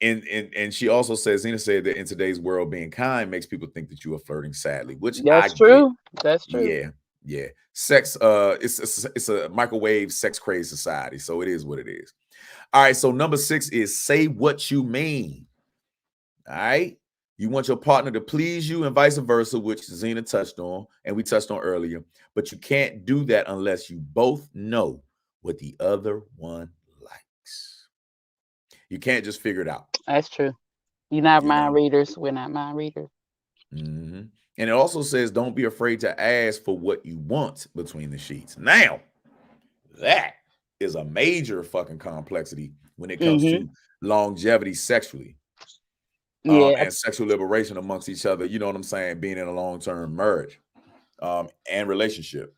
and she also says, Zena said that in today's world, being kind makes people think that you are flirting sadly, which I That's get. true. That's true. Yeah, yeah. Sex, it's a microwave sex crazed society, so it is what it is. All right, so number 6 is say what you mean. All right. You want your partner to please you and vice versa, which Zena touched on and we touched on earlier. But you can't do that unless you both know what the other one likes. You can't just figure it out, That's true. You're not you mind know. readers. We're not mind readers. Mhm. And it also says don't be afraid to ask for what you want between the sheets. Now, that is a major fucking complexity when it comes Hmm. to longevity sexually. Yeah. And sexual liberation amongst each other. You know what I'm saying? Being in a long term marriage and relationship.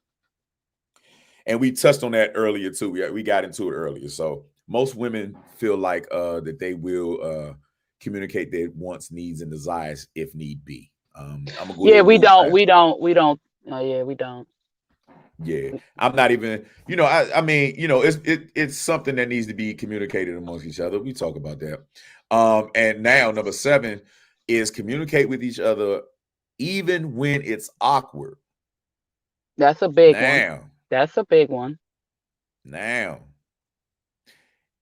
And we touched on that earlier too. We got into it earlier. So most women feel like that they will communicate their wants, needs, and desires if need be. I'm gonna go Yeah. ahead and We move don't. past We that. don't. We don't. Oh yeah. We don't. Yeah, I'm not even. I mean, it's something that needs to be communicated amongst each other. We talk about that. And now number 7 is communicate with each other even when it's awkward. That's a big one. Now, That's a big one. now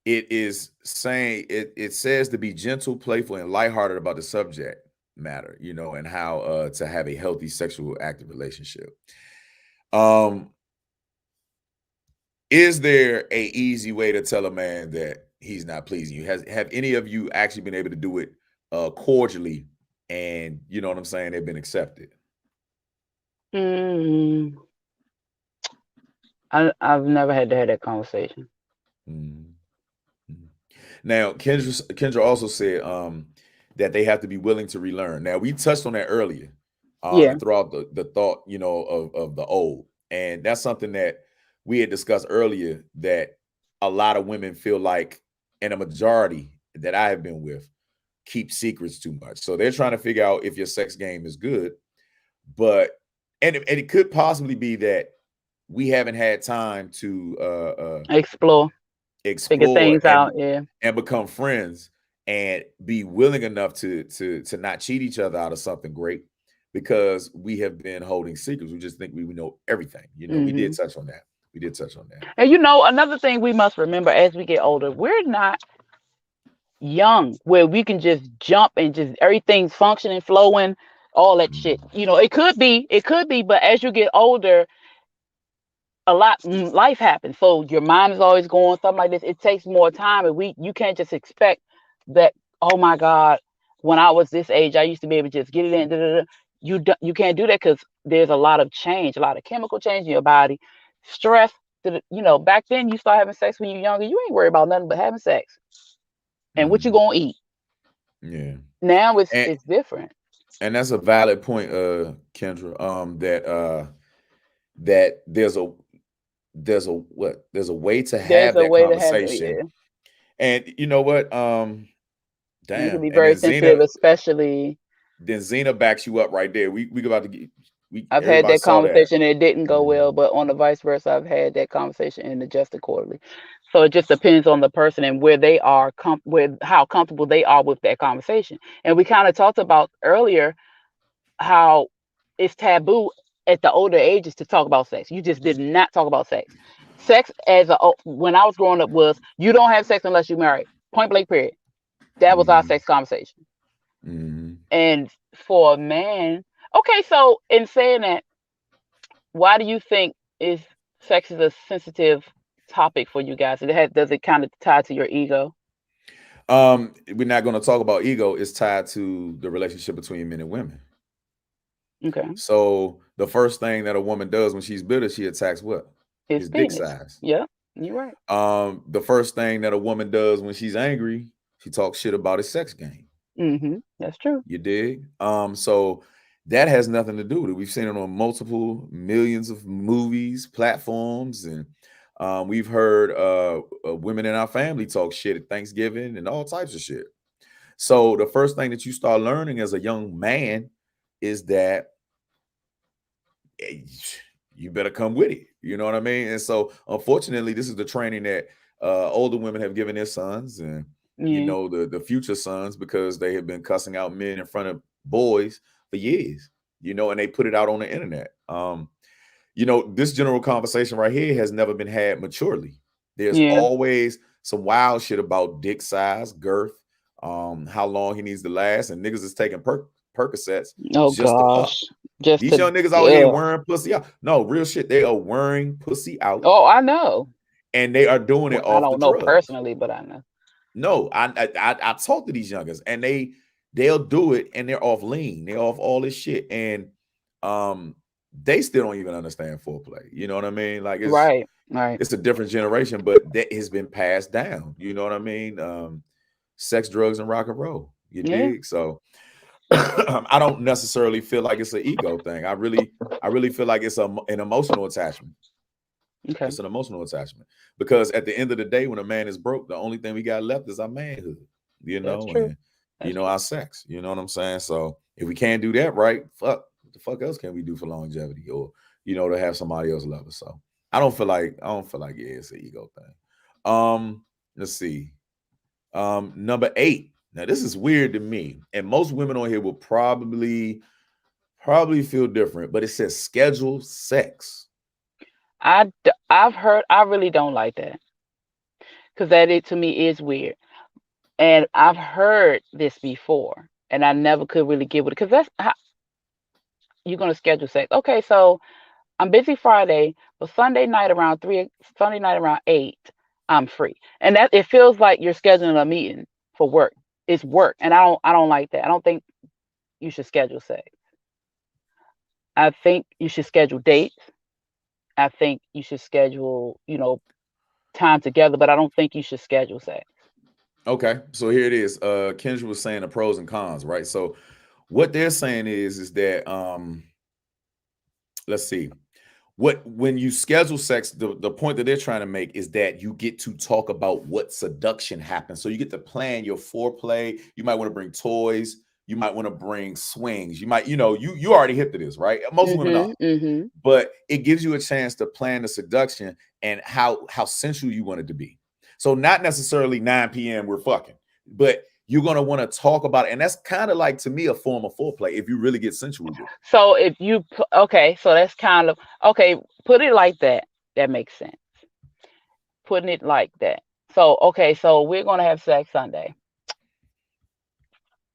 it is saying it says to be gentle, playful, and lighthearted about the subject matter, and how to have a healthy sexual active relationship. Um, Is there a easy way to tell a man that he's not pleasing you? Have any of you actually been able to do it cordially and you know what I'm saying, they've been accepted? Mm, I've never had to have that conversation. Mhm. Mhm. Now, Kendra also said that they have to be willing to relearn. Now, we touched on that earlier, Yeah. and throughout the thought, of the old. And that's something that we had discussed earlier that a lot of women feel like, and a majority that I have been with, keep secrets too much. So they're trying to figure out if your sex game is good, but and it could possibly be that we haven't had time to Explore. Figure explore things out. Yeah. and become friends and be willing enough to not cheat each other out of something great because we have been holding secrets. We just think we know everything. We did Hmm. touch on that. We did touch on that. And another thing we must remember as we get older, we're not young where we can just jump and just everything's functioning, flowing, all that shit. Mhm. It could be, but as you get older, a lot life happens. So your mind is always going, something like this. It takes more time, and you can't just expect that oh my God, when I was this age, I used to be able to just get it in. Da, da, da. You can't do that because there's a lot of change, a lot of chemical change in your body, stress. Back then you start having sex when you're younger. You ain't worried about nothing but having sex and what you Mm, gonna eat. yeah. Now it's And it's different. and that's a valid point, Kendra. That there's a way to There's have a that way to have it. conversation. Yeah. And you know what? And you can Damn. be And very sensitive, especially. Then Zena backs you up right there. We about to get we I've had everybody that saw that. conversation and it didn't go Mhm. well, but on the vice versa, I've had that conversation and adjusted accordingly. So it just depends on the person and where they are, with how comfortable they are with that conversation. And we kind of talked about earlier how it's taboo at the older ages to talk about sex. You just did not talk about sex. Sex when I was growing up was you don't have sex unless you're married. Point blank period. That was our Mhm. sex conversation. Mhm. And for a man, okay, so in saying that, why do you think is sex is a sensitive topic for you guys? Does it kind of tie to your ego? We're not going to talk about ego. It's tied to the relationship between men and women. Okay. So the first thing that a woman does when she's bitter, she attacks what? His His dick penis. size. Yep, you're right. The first thing that a woman does when she's angry, she talks shit about his sex game. That's true. You dig? So that has nothing to do with it. We've seen it on multiple millions of movies, platforms, and we've heard women in our family talk shit at Thanksgiving and all types of shit. So the first thing that you start learning as a young man is that eh, you better come with it. You know what I mean? And so, unfortunately, this is the training that older women have given their sons, and Yeah. the future sons, because they have been cussing out men in front of boys for years. And they put it out on the internet. This general conversation right here has never been had maturely. There's Yeah. always some wild shit about dick size, girth, how long he needs to last, and niggas is taking Percocets Oh just to fuck. gosh. Just These to young niggas out here ugh. wearing pussy out. No, real shit. They are wearing pussy out, Oh, I know. and they are doing it Well, I off the don't know drugs. personally, but I know. No, I talk to these youngers, and they'll do it, and they're off lean. They're off all this shit, and um, they still don't even understand foreplay. You know what I mean? Like Right. Right. it's a different generation, but that has been passed down. You know what I mean? Sex, drugs, and rock and roll. You Yeah. dig? So I don't necessarily feel like it's an ego thing. I really feel like it's an emotional attachment. Okay. It's an emotional attachment because at the end of the day, when a man is broke, the only thing we got left is our manhood, That's true. and That's true. our sex. You know what I'm saying? So if we can't do that right, fuck, what the fuck else can we do for longevity or to have somebody else love us? So I don't feel like yeah, it's an ego thing. Let's see. Number 8. Now this is weird to me, and most women on here will probably feel different, but it says schedule sex. I've heard. I really don't like that because that it to me is weird. And I've heard this before, and I never could really get with it because that's how you're gonna schedule sex. Okay, so I'm busy Friday, but Sunday night around 8, I'm free, and that it feels like you're scheduling a meeting for work. It's work, and I don't like that. I don't think you should schedule sex. I think you should schedule dates. I think you should schedule, time together, but I don't think you should schedule sex. Okay, so here it is. Kendra was saying the pros and cons, right? So what they're saying is that let's see. When you schedule sex, the point that they're trying to make is that you get to talk about what seduction happens. So you get to plan your foreplay. You might want to bring toys. You might want to bring swings. You might, you already hit to this, right? Most women are, Mhm. Mhm. but it gives you a chance to plan the seduction and how sensual you want it to be. So not necessarily 9 p.m. we're fucking, but you're gonna want to talk about it, and that's kind of like to me a form of foreplay if you really get sensual with it. So if okay, so that's kind of okay. Put it like that. That makes sense. Putting it like that. So okay, so we're gonna have sex Sunday.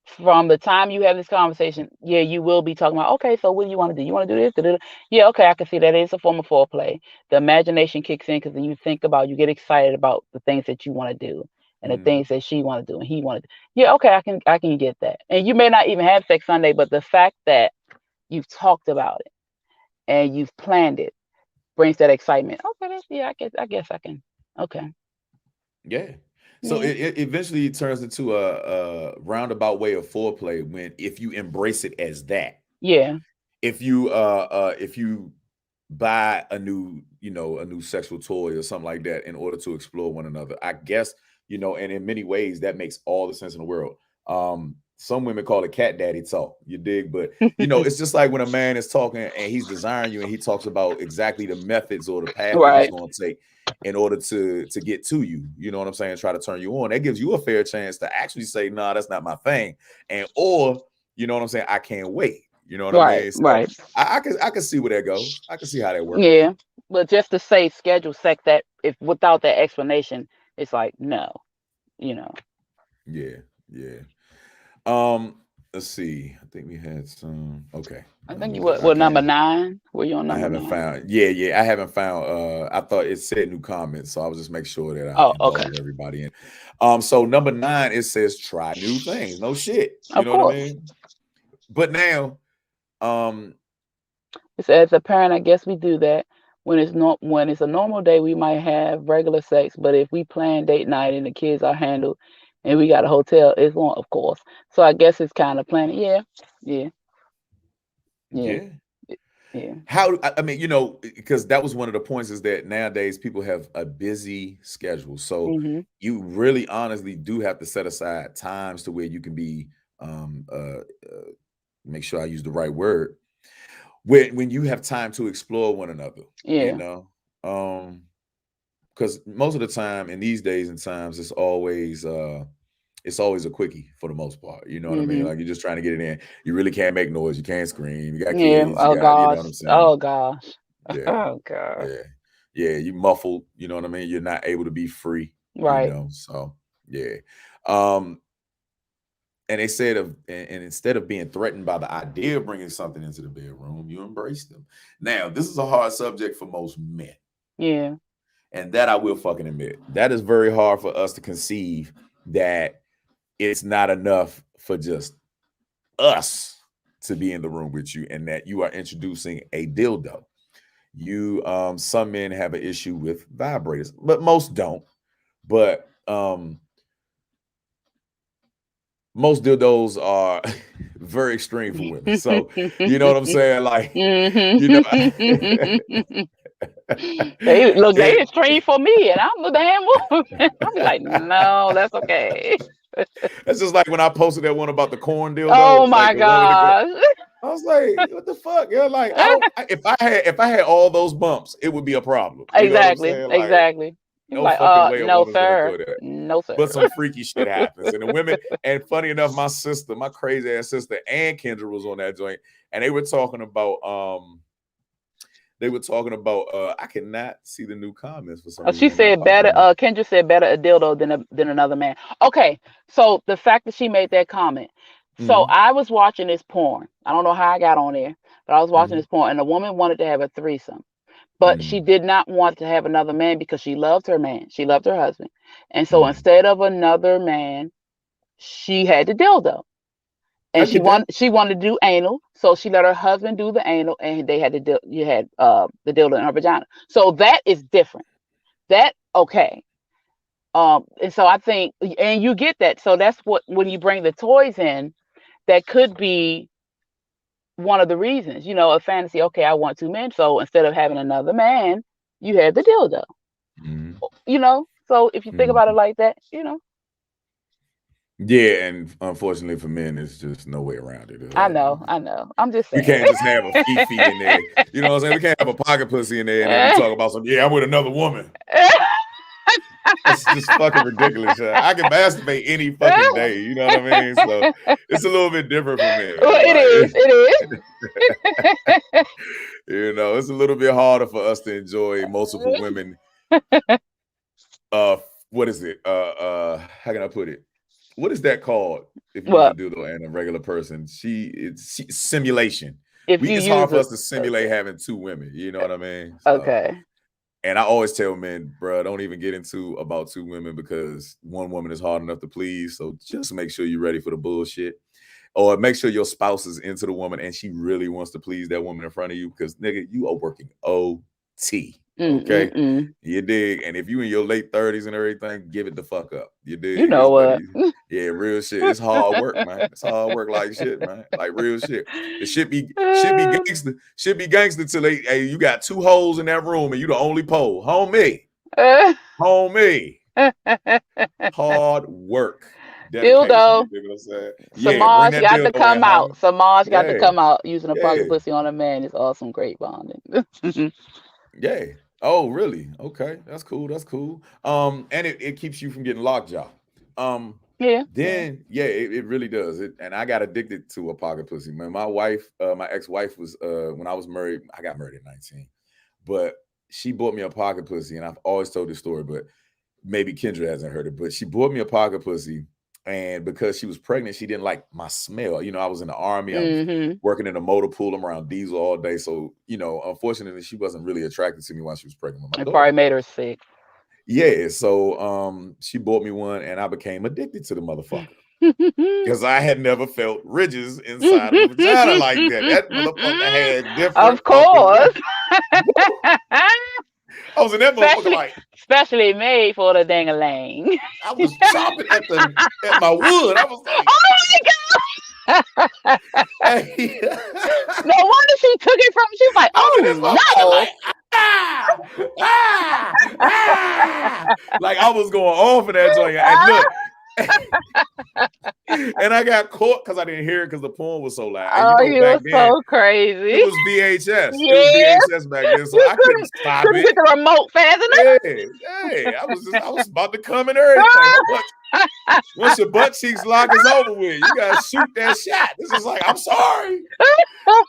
From the time you have this conversation, yeah, you will be talking about. Okay, so what do you want to do? You want to do this? Da-da-da. Yeah, okay, I can see that it's a form of foreplay. The imagination kicks in because then you think about, you get excited about the things that you want to do. and the things that she wanted to do and he wanted to. Yeah, okay, I can get that. And you may not even have sex Sunday, but the fact that you've talked about it and you've planned it brings that excitement. Okay, yeah, I guess I can. Okay. Yeah. So Yeah. it eventually turns into a roundabout way of foreplay when if you embrace it as that. Yeah. If you buy a new, a new sexual toy or something like that in order to explore one another, I guess, and in many ways that makes all the sense in the world. Some women call it cat daddy talk, you dig? But it's just like when a man is talking and he's desiring you and he talks about exactly the methods or the path that he's Right. going to take in order to get to you, you know what I'm saying, try to turn you on. That gives you a fair chance to actually say, nah, that's not my thing. And or, you know what I'm saying, I can't wait. You know what I Right. mean? So Right. I can see where that goes. I can see how that works. Yeah. But just to say schedule sex, that if without that explanation, it's like no, you know. Yeah, yeah. Let's see. I think we had some. Okay, I let think me you look. what, I number can't. 9? Were you on I number haven't 9? found. Yeah, yeah. I haven't found. I thought it said new comments, so I was just make sure that I Oh, okay. involve everybody in. So number 9, it says try new things. No shit. You Of know what I course. mean? But now, um, It's as a parent, I guess we do that. When it's a normal day, we might have regular sex, but if we plan date night and the kids are handled and we got a hotel, it's one, of course. So I guess it's kind of planning. Yeah. Yeah. Yeah. yeah. Yeah. How I mean, because that was one of the points is that nowadays people have a busy schedule. So Mhm. you really honestly do have to set aside times to where you can be um uh, uh make sure I use the right word. When you have time to explore one another, you Yeah. know. Because most of the time in these days and times it's always a quickie for the most part. You know what I mean? Mhm. Like you're just trying to get it in. You really can't make noise. You can't scream. You got Yeah. kids. You Oh got, you know what gosh. I'm saying? Oh gosh. Yeah. Oh gosh. Yeah. Yeah, you muffled, you know what I mean? You're not able to be free, Right. So yeah. Um, and they said and instead of being threatened by the idea of bringing something into the bedroom, you embrace them. Now, this is a hard subject for most men. Yeah. And that I will fucking admit. That is very hard for us to conceive that it's not enough for just us to be in the room with you and that you are introducing a dildo. Some men have an issue with vibrators, but most don't. But most dildos are very extreme for women. So you know what I'm saying? Like, you know, Mhm. They look, they it, extreme for me, and I'm the damn woman. I'll be like, no, that's okay. that's just like when I posted that one about the corn Oh dildo, like my the one with the gosh. I was like, what the fuck? Yeah, like if I had all those bumps, it would be a problem. You know what I'm Exactly, saying? Like, exactly. You're no like, fucking way a no, woman's gonna sir. enjoy that. No, sir. But some freaky shit happens. And the women, and funny enough, my crazy ass sister and Kendra was on that joint, and they were talking about I cannot see the new comments for some Oh, reason. she They're not said popping better. up. Kendra said better a dildo than another man. Okay, so the fact that she made that comment. So Mm-hmm. I was watching this porn. I don't know how I got on there, but I was watching Mm-hmm. this porn, and the woman wanted to have a threesome, but she did not want to have another man because she loved her man. She loved her husband, and so Mm-hmm. instead of another man, she had the dildo, I and she get that. wanted she wanted to do anal, so she let her husband do the anal, and they had you had the dildo in her vagina. So that is different. That okay. And so I think, and you get that. So that's what, when you bring the toys in, that could be one of the reasons, a fantasy. Okay, I want two men. So instead of having another man, you have the dildo, Mm-hmm. So if you think about it Mm-hmm. like that, Yeah, and unfortunately for men, there's just no way around it. I know, I know. I'm just We saying. can't just have a fifi in there. You know what I'm saying? We can't have a pocket pussy in there and then be talking about some, yeah, I'm with another woman. That's just fucking ridiculous. I can masturbate any fucking day. You know what I mean? So it's a little bit different for Well, men. it Like, is. It is. it's a little bit harder for us to enjoy multiple women. Uh, what is it? How can I put it? What is that called? If you use a Well, dildo and a regular person, simulation. if you It's hard use for it, us to simulate okay, having two women. You know what I mean? So, okay, And I always tell men, bro, don't even get into about 2 women because one woman is hard enough to please. So just make sure you're ready for the bullshit. Or make sure your spouse is into the woman and she really wants to please that woman in front of you because, nigga, you are working OT. Okay? Mm-mm-mm. You dig? And if you in your late 30s and everything, give it the fuck up. You You dig? It's know better. what? Yeah, real shit. It's hard work, man. It's hard work like shit, man. Like real shit. The shit be gangster. Shit be gangster till hey, you got 2 holes in that room and you the only pole. Homie. Hard work. Dedication. You Dildo. dig what I'm saying? Yeah, bring Samaj that got to dildo in, come out. homie. Samaj got to Yeah, come out using a yeah, pocket pussy on a man is awesome. Great bonding. yeah. Oh, really? Okay, that's cool. That's cool. And it keeps you from getting lockjaw. Um, Yeah, yeah. then yeah, it really does. And I got addicted to a pocket pussy. Man, my wife, my ex-wife was when I was married, I got married at 19, but she bought me a pocket pussy, and I've always told this story, but maybe Kendra hasn't heard it, but she bought me a pocket pussy. And because she was pregnant, she didn't like my smell. I was in the army. I was Mm-hmm. working in a motor pool. I'm around diesel all day. So, unfortunately, she wasn't really attracted to me while she was pregnant with my It daughter. probably made her sick. Yeah. So she bought me one and I became addicted to the motherfucker. Because I had never felt ridges inside of a vagina like that. That motherfucker had different Of fucking course. ridges. I was in that motherfucker especially like, especially made for the dang-a-lang. I was chomping at my wood. I was like, Oh my god! hey. No wonder she took it from. She was like, I was in this "Oh motherfucker no!" like, ah, ah, ah. Like I was going off of that joint. And look, and I got caught because I didn't hear it because the porn was so loud. And Oh, you back were then, so crazy. it was VHS. It was Yeah, VHS back then, so you I couldn't stop couldn't it. get the remote fast Yeah, I was about to come and everything. My butt, once your butt cheeks lock, it's over with. You gotta shoot that shot. This is like, I'm sorry,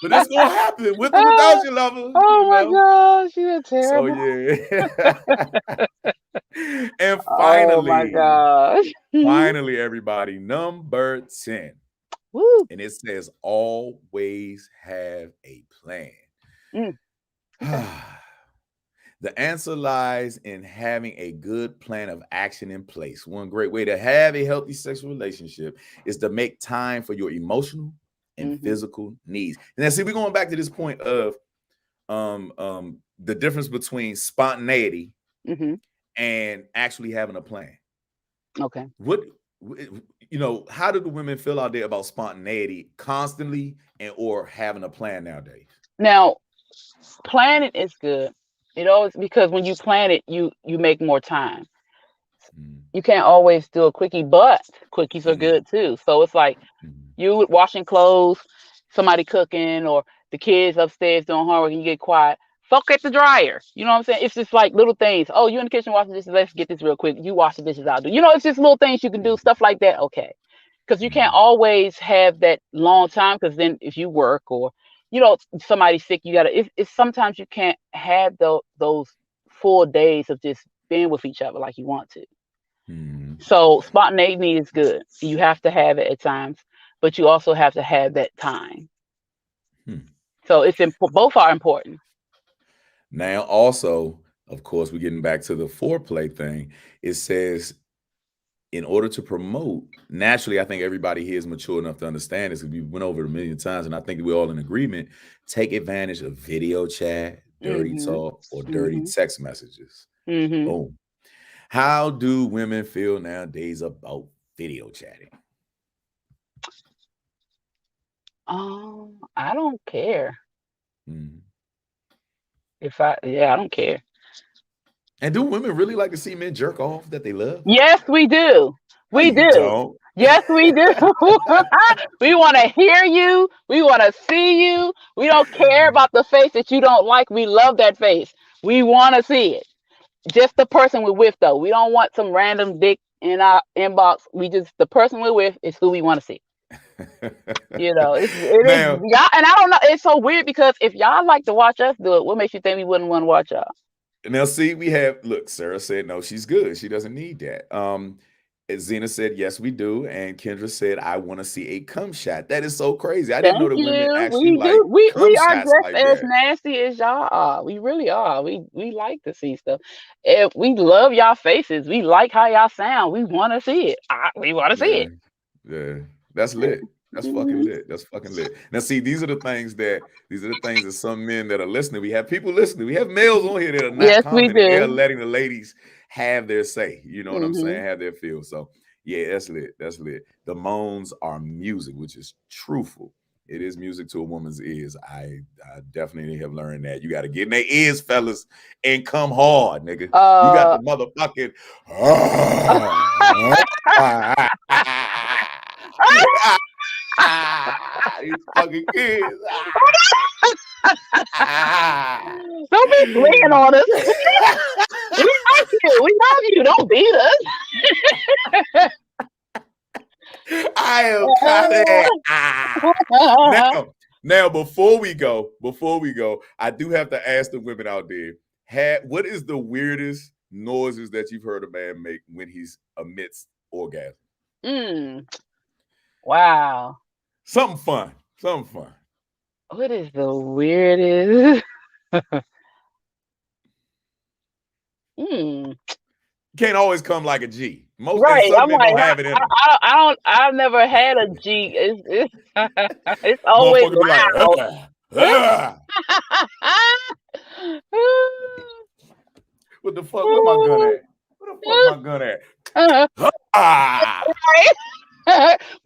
but it's gonna happen with or without enough. your lover, Oh my gosh, you're So terrible. yeah. And Oh my gosh. finally, everybody, number 10. Woo. And it says always have a plan. Mm, okay. The answer lies in having a good plan of action in place. One great way to have a healthy sexual relationship is to make time for your emotional and Mm-hmm. physical needs. And then see, we're going back to this point of the difference between spontaneity Mm-hmm. and actually having a plan. Okay. What how do the women feel out there about spontaneity constantly and or having a plan nowadays? Now, planning is good. It always because when you plan it, you make more time. You can't always do a quickie, but quickies are good too. So it's like you washing clothes, somebody cooking, or the kids upstairs doing homework, and you get quiet. Fuck at the dryer. You know what I'm saying? It's just like little things. Oh, you in the kitchen washing dishes. Let's get this real quick. You wash the dishes. I'll do. It's just little things you can do. Stuff like that. Okay, because you can't always have that long time. Because then if you work or somebody's sick, you gotta. It's sometimes you can't have those full days of just being with each other like you want to. So spontaneity is good. You have to have it at times, but you also have to have that time. So it's both are important. Now, also, of course, we're getting back to the foreplay thing. It says, in order to promote, naturally, I think everybody here is mature enough to understand this because we went over it a million times, and I think we're all in agreement. Take advantage of video chat, dirty talk, or dirty text messages. Boom. How do women feel nowadays about video chatting? I don't care. I don't care. And do women really like to see men jerk off that they love? Yes, we do. No, We you do. don't. Yes, we do. We want to hear you. We want to see you. We don't care about the face that you don't like. We love that face. We want to see it. Just the person we're with, though. We don't want some random dick in our inbox. The person we're with is who we want to see. It is Now, y'all, and I don't know. It's so weird because if y'all like to watch us do it, what makes you think we wouldn't want to watch y'all? see, Sarah said no, she's good. She doesn't need that. Zena said, yes, we do. And Kendra said, I want to see a cum shot. That is so crazy. I didn't know Thank that women you. actually We like do. We cum are shots just like as that. nasty as y'all are. We really are. We like to see stuff. If we love y'all faces, we like how y'all sound. We want to see it. We want to see Yeah. it. Yeah. That's lit. That's fucking Mhm. lit. That's fucking lit. Now, see, these are the things that some men that are listening. We have people listening. We have males on here that are not Yes, we commenting. They are do. letting the ladies have their say. You know what I'm Hmm. saying? Have their feel. So yeah, that's lit. That's lit. The moans are music, which is truthful. It is music to a woman's ears. I definitely have learned that. You got to get in their ears, fellas, and come hard, nigga. You got Uh, the motherfucking these fucking kids. don't be swinging on us. We like you. We love you. Don't beat I am coming. us. Now, before we go, I do have to ask the women out there: what is the weirdest noises that you've heard a man make when he's amidst orgasm? Mm, wow. Something fun. Something fun. What is the weirdest? Mm, Can't always come like a G. Most and right. some I'm men like, don't have it in them. I don't. I've never had a G. It's always Motherfucker be like, loud. what the fuck? Where my gun at? Where the fuck my gun at? Ah!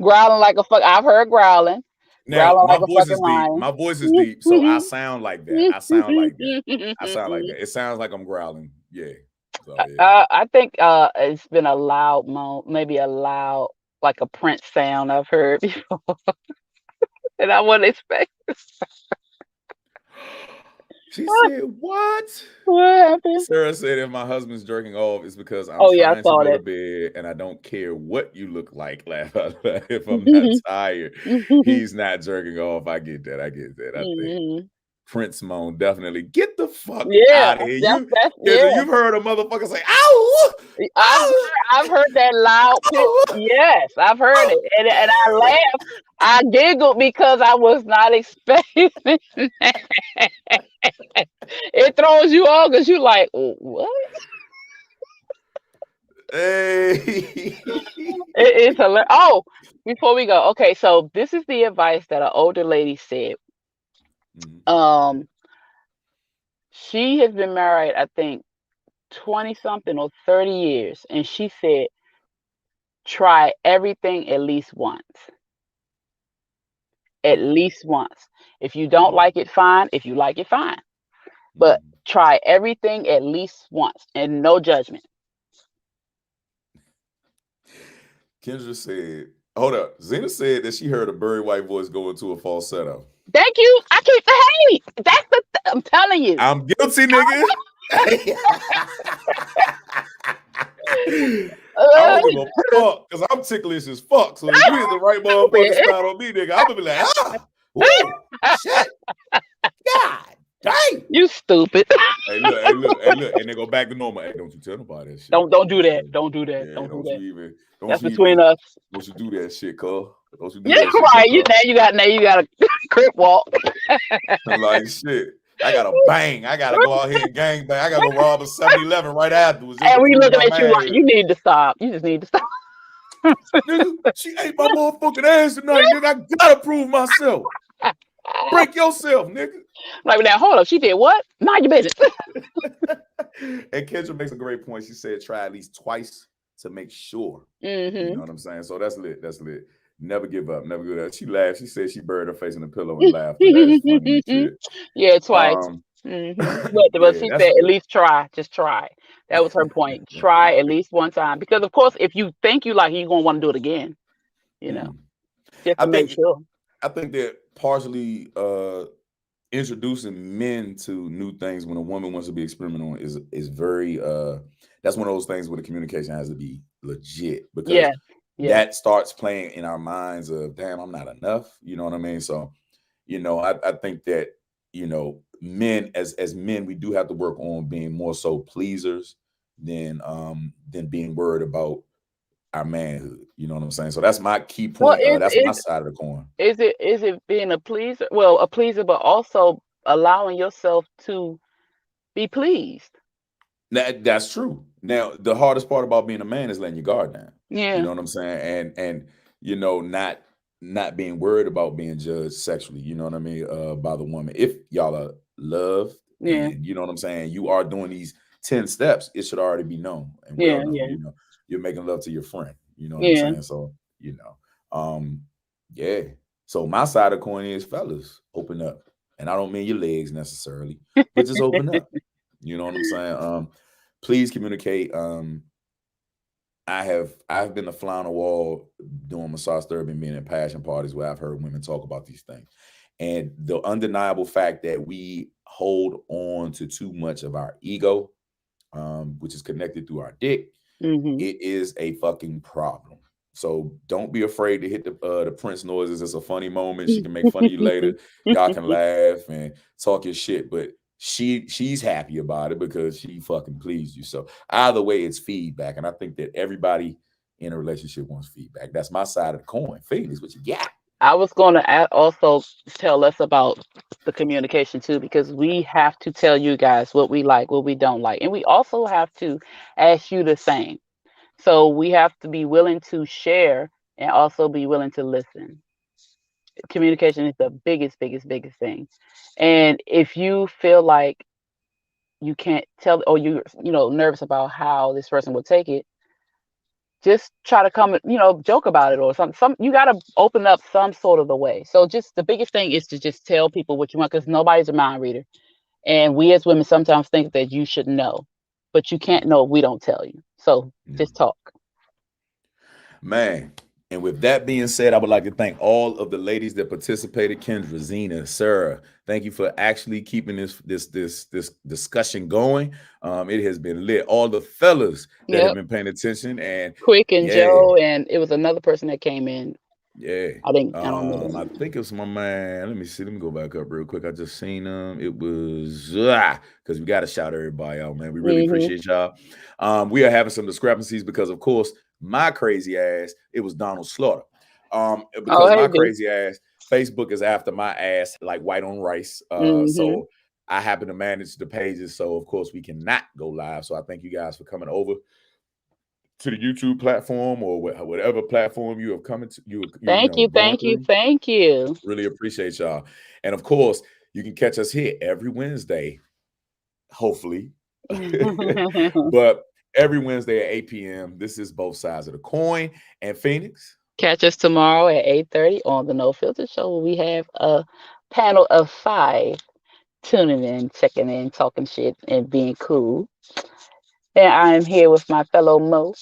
Growling like a fuck. I've heard growling. Now Growling my like a voice fucking is deep. lion. My voice is deep, so I sound like that. I sound like that. I sound like that. It sounds like I'm growling. Yeah. So yeah. I think it's been a loud maybe a loud like a Prince sound I've heard before, and I wasn't expect. She said, "What?" What happened? Sarah said, "If my husband's jerking off, it's because I'm Oh yeah, I trying to saw go to that. bed and I don't care what you look like. Laugh out loud. If I'm not tired, he's not jerking off. I get that. I get that. I think Mhm. Prince moan definitely. Get the fuck Yeah, out of here. that's Kendra, yeah. you've heard a motherfucker say, "Ow, ow, I've heard that loud pitch. ow, Yes, I've heard ow." it, and I laughed. I giggled because I was not expecting. It throws you off because you like, "Oh, what?" Hey. It's hilarious. Oh, before we go, okay, so this is the advice that an older lady said. Mhm, Um, she has been married, I think, 20 something or 30 years, and she said, try everything at least once. At okay. least once. If you don't Mhm, like it, fine. If you like it, fine. But mhm. try everything at least once and no judgment. Kendra said, hold up. Zena said that she heard a Barry White voice go into a falsetto. Thank you. I keep the hate. That's I'm telling you. I'm guilty, nigga. I Uh, don't give a fuck because I'm ticklish as fuck. So if you hit the right motherfucking stupid. spot on me, nigga, I'm gonna be like, woo, shit, god, dang. You stupid. Hey, look, and they go back to normal. Hey, don't you tell nobody that shit. Don't do Don't you that. tell, Don't do that. yeah, Don't do that. don't That's you between even, us. don't you do that shit, cuz. Don't you do Yeah, that shit, right. cuz. Now you got a crip walk. Like shit. I gotta bang. I gotta go out here and gang bang. I gotta go rob a 7-Eleven right afterwards just to And we prove looking my at you like man. you need to stop. You just need to stop. Nigga, she ate my motherfucking ass tonight, nigga. I gotta prove myself. Break yourself, nigga. Like now, hold up. She did what? Mind your business. And Kendra makes a great point. She said try at least twice to make sure. You know Hmm. what I'm saying? So that's lit. That's lit. Never give up. Never give up. She laughed. She said she buried her face in the pillow and laughed. That is funny as shit. Yeah, twice. Um, But yeah, she that's said at lit. least try. Just try. That was her point. Try at least one time. Because of course, if you think you like it, you're gonna want to do it again. You know, Mm. just I to make think sure. I think that partially introducing men to new things when a woman wants to be experimental is very that's one of those things where the communication has to be legit because Yes. Yes. that starts playing in our minds of damn, I'm not enough. You know what I mean? So, I think that, men as men, we do have to work on being more so pleasers than being worried about our manhood. You know what I'm saying? So that's my key Well, point. That's my side of the coin. is it being a pleaser? Well, a pleaser, but also allowing yourself to be pleased. That's true. Now, the hardest part about being a man is letting your guard down. You Yeah, know what I'm saying? And not being worried about being judged sexually, you know what I mean, by the woman. If y'all are loved yeah, and you know what I'm saying, you are doing these 10 steps, it should already be known and well yeah, known. yeah, You know, you're making love to your friend. You know what I'm yeah. saying? So, yeah. So my side of the coin is fellas, open up. And I don't mean your legs necessarily, but just open up. You know what I'm saying? Please communicate. I've been a fly on the wall doing massage therapy and being in passion parties where I've heard women talk about these things. And the undeniable fact that we hold on to too much of our ego, which is connected through our dick, Mhm. it is a fucking problem. So don't be afraid to hit the Prince noises. It's a funny moment. She can make fun of you later. Y'all can laugh and talk your shit, but she's happy about it because she fucking pleased you. So either way, it's feedback, and I think that everybody in a relationship wants feedback. That's my side of the coin. Feelings, what you got? I was going to also tell us about the communication too, because we have to tell you guys what we like, what we don't like, and we also have to ask you the same. So we have to be willing to share and also be willing to listen. Communication is the biggest thing. And if you feel like you can't tell, or you're nervous about how this person will take it, just try to come, joke about it or something. You got to open up some sort of the way. So just the biggest thing is to just tell people what you want, because nobody's a mind reader. And we as women sometimes think that you should know, but you can't know if we don't tell you. So Yeah. just talk. Man, and with that being said, I would like to thank all of the ladies that participated. Kendra, Zena, Sarah, thank you for actually keeping this discussion going. It has been lit. All the fellas that have Yep. been paying attention, and Quick and yeah, Joe, and it was another person that came in. yeah. I don't remember the I name. think it was my man. Let me see. Let me go back up real quick. I just seen It was because we got to shout everybody out, man. We really Hmm. appreciate y'all. We are having some discrepancies because, of course, my crazy ass. It was Donald Slaughter. Oh, Because hey, my B. crazy ass. Facebook is after my ass like white on rice. Hmm. So I happen to manage the pages. So of course we cannot go live. So I thank you guys for coming over to the YouTube platform or whatever platform you have come into, Thank you, going thank you, through. thank you. Really appreciate y'all. And of course, you can catch us here every Wednesday, hopefully. But every Wednesday at 8 p.m. This is both sides of the coin. And Phoenix, Catch us tomorrow at 8:30 on the No Filter Show, where we have a panel of five tuning in, checking in, talking shit, and being cool. And I am here with my fellow Mo,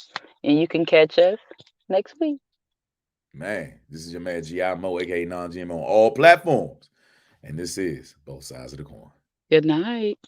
and you can catch us next week. man, this is your man G.I. Mo, aka non GM on all platforms. And this is both sides of the coin. Good night.